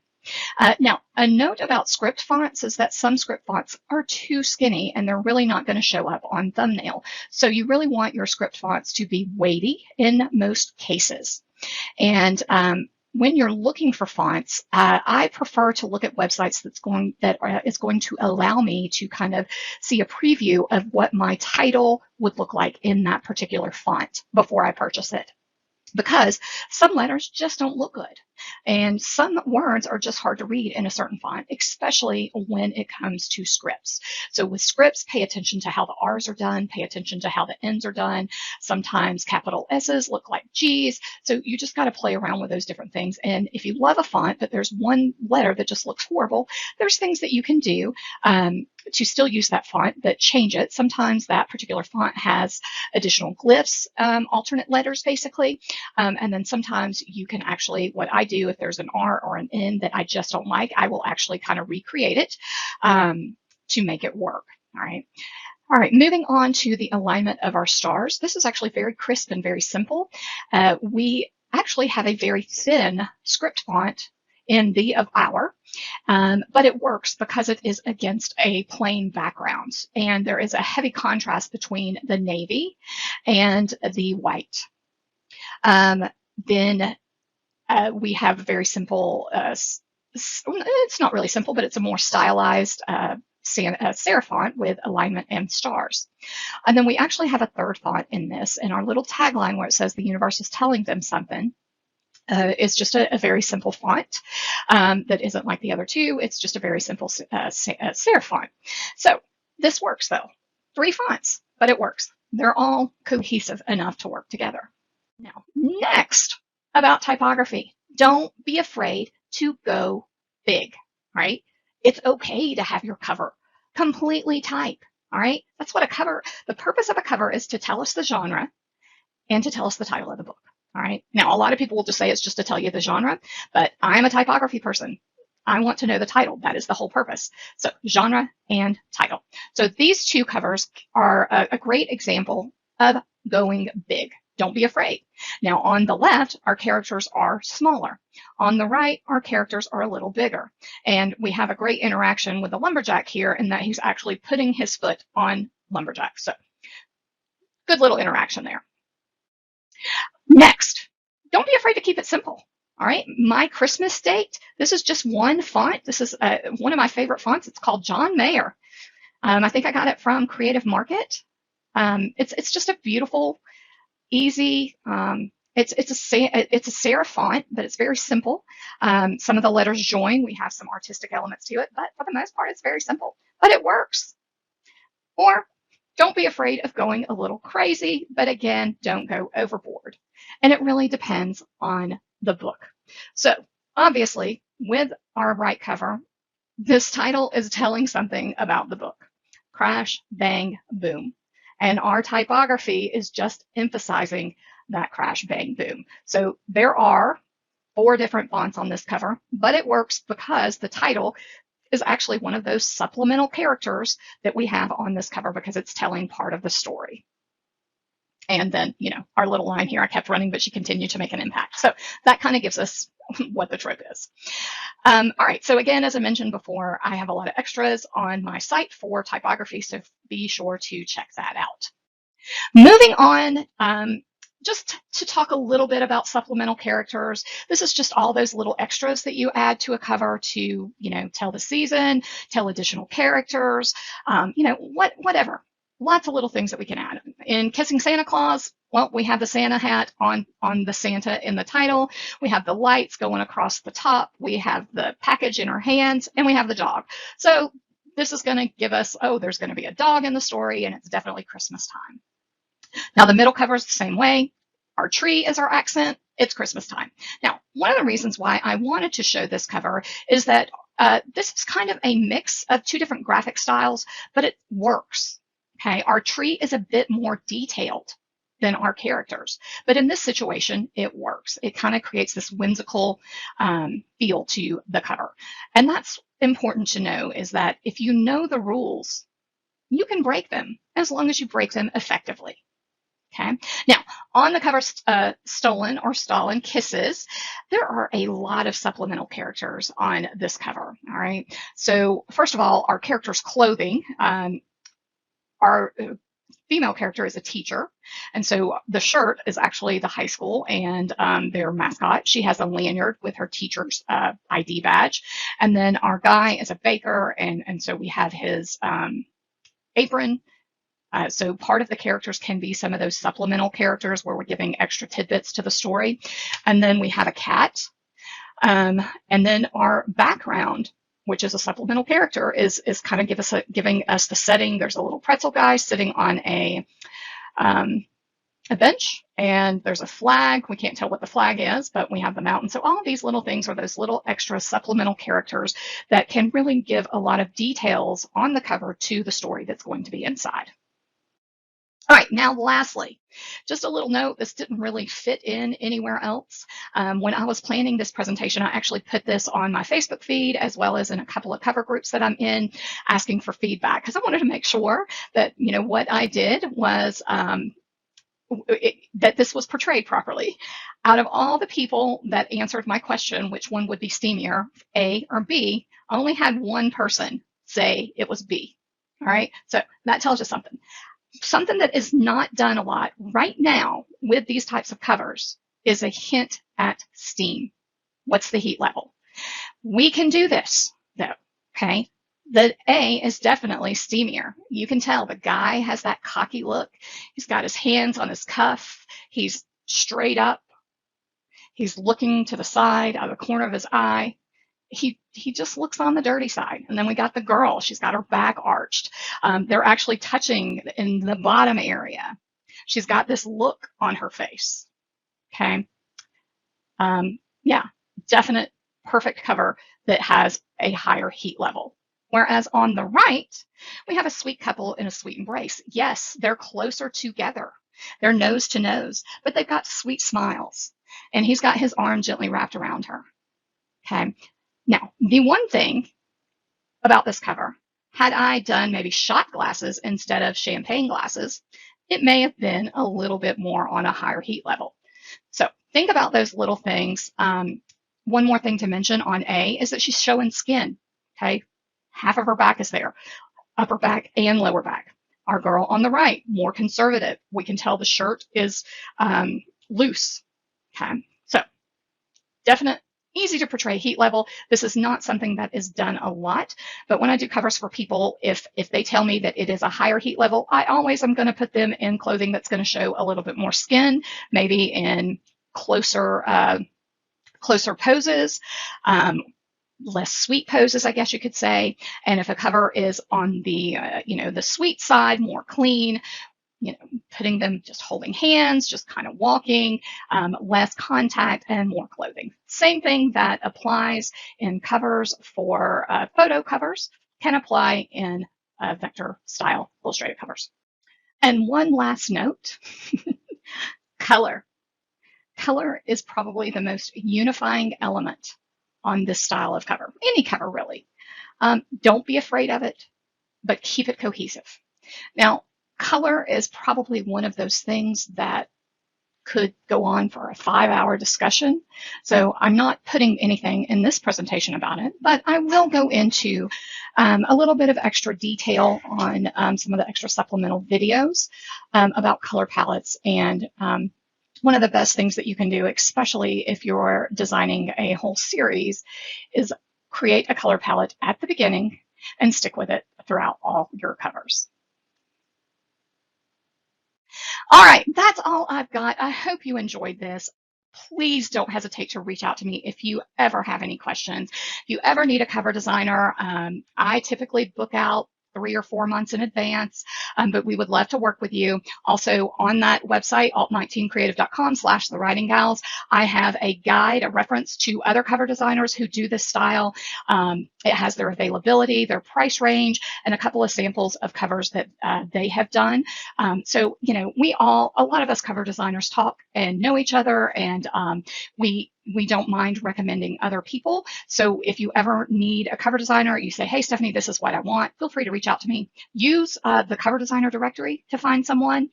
Now, a note about script fonts is that some script fonts are too skinny and they're really not going to show up on thumbnail. So you really want your script fonts to be weighty in most cases. And when you're looking for fonts, I prefer to look at websites that is going to allow me to kind of see a preview of what my title would look like in that particular font before I purchase it. Because some letters just don't look good. And some words are just hard to read in a certain font, especially when it comes to scripts. So with scripts, pay attention to how the R's are done, pay attention to how the N's are done. Sometimes capital S's look like G's. So you just got to play around with those different things. And if you love a font, but there's one letter that just looks horrible, there's things that you can do to still use that font, but change it. Sometimes that particular font has additional glyphs, alternate letters basically. And then sometimes you can actually, what I do if there's an R or an N that I just don't like, I will actually kind of recreate it to make it work. All right. All right, moving on to the alignment of our stars. This is actually very crisp and very simple. We actually have a very thin script font in the of our, but it works because it is against a plain background, and there is a heavy contrast between the navy and the white. Then we have a very simple, it's not really simple, but it's a more stylized serif font with alignment and stars. And then we actually have a third font in this, and our little tagline where it says the universe is telling them something. It's just a very simple font that isn't like the other two. It's just a very simple serif font. So this works though. 3 fonts, but it works. They're all cohesive enough to work together. Now, next about typography. Don't be afraid to go big, right? It's okay to have your cover completely type, all right? That's what the purpose of a cover is, to tell us the genre and to tell us the title of the book. All right. Now, a lot of people will just say it's just to tell you the genre, but I'm a typography person. I want to know the title. That is the whole purpose. So genre and title. So these 2 covers are a great example of going big. Don't be afraid. Now, on the left, our characters are smaller. On the right, our characters are a little bigger. And we have a great interaction with the lumberjack here in that he's actually putting his foot on lumberjack. So good little interaction there. Next, don't be afraid to keep it simple. All right, my Christmas date, this is just one font. This is one of my favorite fonts. It's called John Mayer. I think I got it from Creative Market. It's just a beautiful, easy, it's a serif font, but it's very simple. Some of the letters join. We have some artistic elements to it, but for the most part, it's very simple, but it works. Or don't be afraid of going a little crazy, but again, don't go overboard. And it really depends on the book. So obviously, with our right cover, this title is telling something about the book. Crash, bang, boom. And our typography is just emphasizing that crash, bang, boom. So there are 4 different fonts on this cover, but it works because the title is actually one of those supplemental characters that we have on this cover because it's telling part of the story. And then, our little line here, I kept running, but she continued to make an impact. So that kind of gives us what the trope is. All right, so again, as I mentioned before, I have a lot of extras on my site for typography, so be sure to check that out. Moving on, just to talk a little bit about supplemental characters. This is just all those little extras that you add to a cover to, tell the season, tell additional characters, whatever. Lots of little things that we can add. In Kissing Santa Claus, well, we have the Santa hat on the Santa in the title. We have the lights going across the top. We have the package in her hands, and we have the dog. So this is going to give us, there's going to be a dog in the story, and it's definitely Christmas time. Now, the middle cover is the same way. Our tree is our accent. It's Christmas time. Now, one of the reasons why I wanted to show this cover is that this is kind of a mix of 2 different graphic styles, but it works. Okay, our tree is a bit more detailed than our characters. But in this situation, it works. It kind of creates this whimsical feel to the cover. And that's important to know, is that if you know the rules, you can break them as long as you break them effectively. Okay. Now, on the cover, Stolen or Stalin Kisses, there are a lot of supplemental characters on this cover. All right. So first of all, our character's clothing. Our female character is a teacher, and so the shirt is actually the high school and their mascot. She has a lanyard with her teacher's ID badge, and then our guy is a baker, and so we have his apron. So part of the characters can be some of those supplemental characters where we're giving extra tidbits to the story. And then we have a cat. And then our background, which is a supplemental character, is kind of giving us the setting. There's a little pretzel guy sitting on a bench, and there's a flag. We can't tell what the flag is, but we have the mountain. So all of these little things are those little extra supplemental characters that can really give a lot of details on the cover to the story that's going to be inside. All right, now lastly, just a little note, this didn't really fit in anywhere else. When I was planning this presentation, I actually put this on my Facebook feed as well as in a couple of cover groups that I'm in, asking for feedback, because I wanted to make sure that, you know, what I did was that this was portrayed properly. Out of all the people that answered my question, which one would be steamier, A or B, I only had one person say it was B. All right, so that tells you something. Something that is not done a lot right now with these types of covers is a hint at steam. What's the heat level? We can do this though, okay? The A is definitely steamier. You can tell the guy has that cocky look. He's got his hands on his cuff. He's straight up. He's looking to the side out of the corner of his eye. He just looks on the dirty side. And then we got the girl. She's got her back arched. They're actually touching in the bottom area. She's got this look on her face. Okay. Yeah, definite perfect cover that has a higher heat level. Whereas on the right, we have a sweet couple in a sweet embrace. Yes, they're closer together. They're nose to nose, but they've got sweet smiles. And he's got his arm gently wrapped around her. Okay. Now, the one thing about this cover, had I done maybe shot glasses instead of champagne glasses, it may have been a little bit more on a higher heat level. So think about those little things. One more thing to mention on A is that she's showing skin. Okay, half of her back is there, upper back and lower back. Our girl on the right, more conservative. We can tell the shirt is loose. Okay, so definite. Easy to portray heat level. This is not something that is done a lot, but when I do covers for people, if they tell me that it is a higher heat level, I always am going to put them in clothing that's going to show a little bit more skin, maybe in closer poses, less sweet poses, I guess you could say. And if a cover is on the the sweet side, more clean, putting them just holding hands, just kind of walking, less contact and more clothing. Same thing that applies in covers for photo covers can apply in vector style illustrated covers. And one last note, color. Color is probably the most unifying element on this style of cover, any cover really. Don't be afraid of it, but keep it cohesive. Now, color is probably one of those things that could go on for a 5-hour discussion. So I'm not putting anything in this presentation about it, but I will go into a little bit of extra detail on some of the extra supplemental videos about color palettes. And one of the best things that you can do, especially if you're designing a whole series, is create a color palette at the beginning and stick with it throughout all your covers. All right, that's all I've got. I hope you enjoyed this. Please don't hesitate to reach out to me if you ever have any questions. If you ever need a cover designer, I typically book out 3 or 4 months in advance, but we would love to work with you. Also on that website, alt19creative.com/thewritinggals, I have a guide, a reference to other cover designers who do this style. It has their availability, their price range, and a couple of samples of covers that they have done. So, you know, a lot of us cover designers talk and know each other, and we don't mind recommending other people. So if you ever need a cover designer, you say, hey, Stephanie, this is what I want, feel free to reach out to me. Use the cover designer directory to find someone,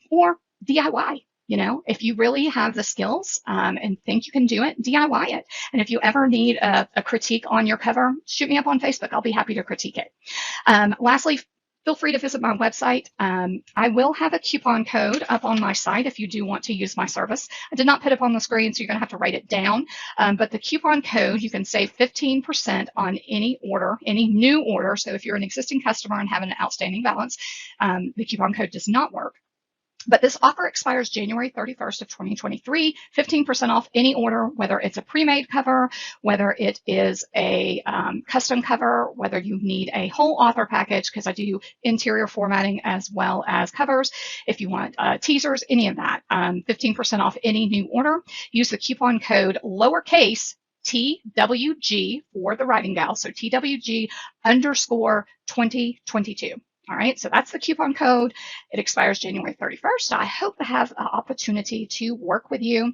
or DIY. You know, if you really have the skills and think you can do it, DIY it. And if you ever need a critique on your cover, shoot me up on Facebook. I'll be happy to critique it. Lastly, feel free to visit my website. I will have a coupon code up on my site if you do want to use my service. I did not put it up on the screen, so you're going to have to write it down. But the coupon code, you can save 15% on any order, any new order. So if you're an existing customer and have an outstanding balance, the coupon code does not work. But this offer expires January 31st of 2023, 15% off any order, whether it's a pre-made cover, whether it is a custom cover, whether you need a whole author package, because I do interior formatting as well as covers. If you want teasers, any of that, 15% off any new order. Use the coupon code lowercase TWG for the Writing Gal, so TWG_2022. All right, so that's the coupon code. It expires January 31st. I hope to have an opportunity to work with you.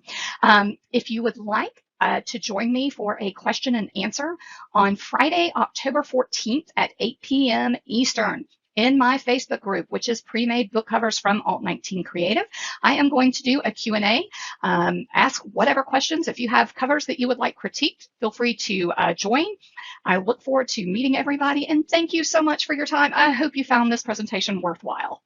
If you would like to join me for a question and answer on Friday, October 14th at 8 p.m. Eastern, in my Facebook group, which is Pre-Made Book Covers from Alt19 Creative, I am going to do a Q&A. Ask whatever questions. If you have covers that you would like critiqued, feel free to join. I look forward to meeting everybody, and thank you so much for your time. I hope you found this presentation worthwhile.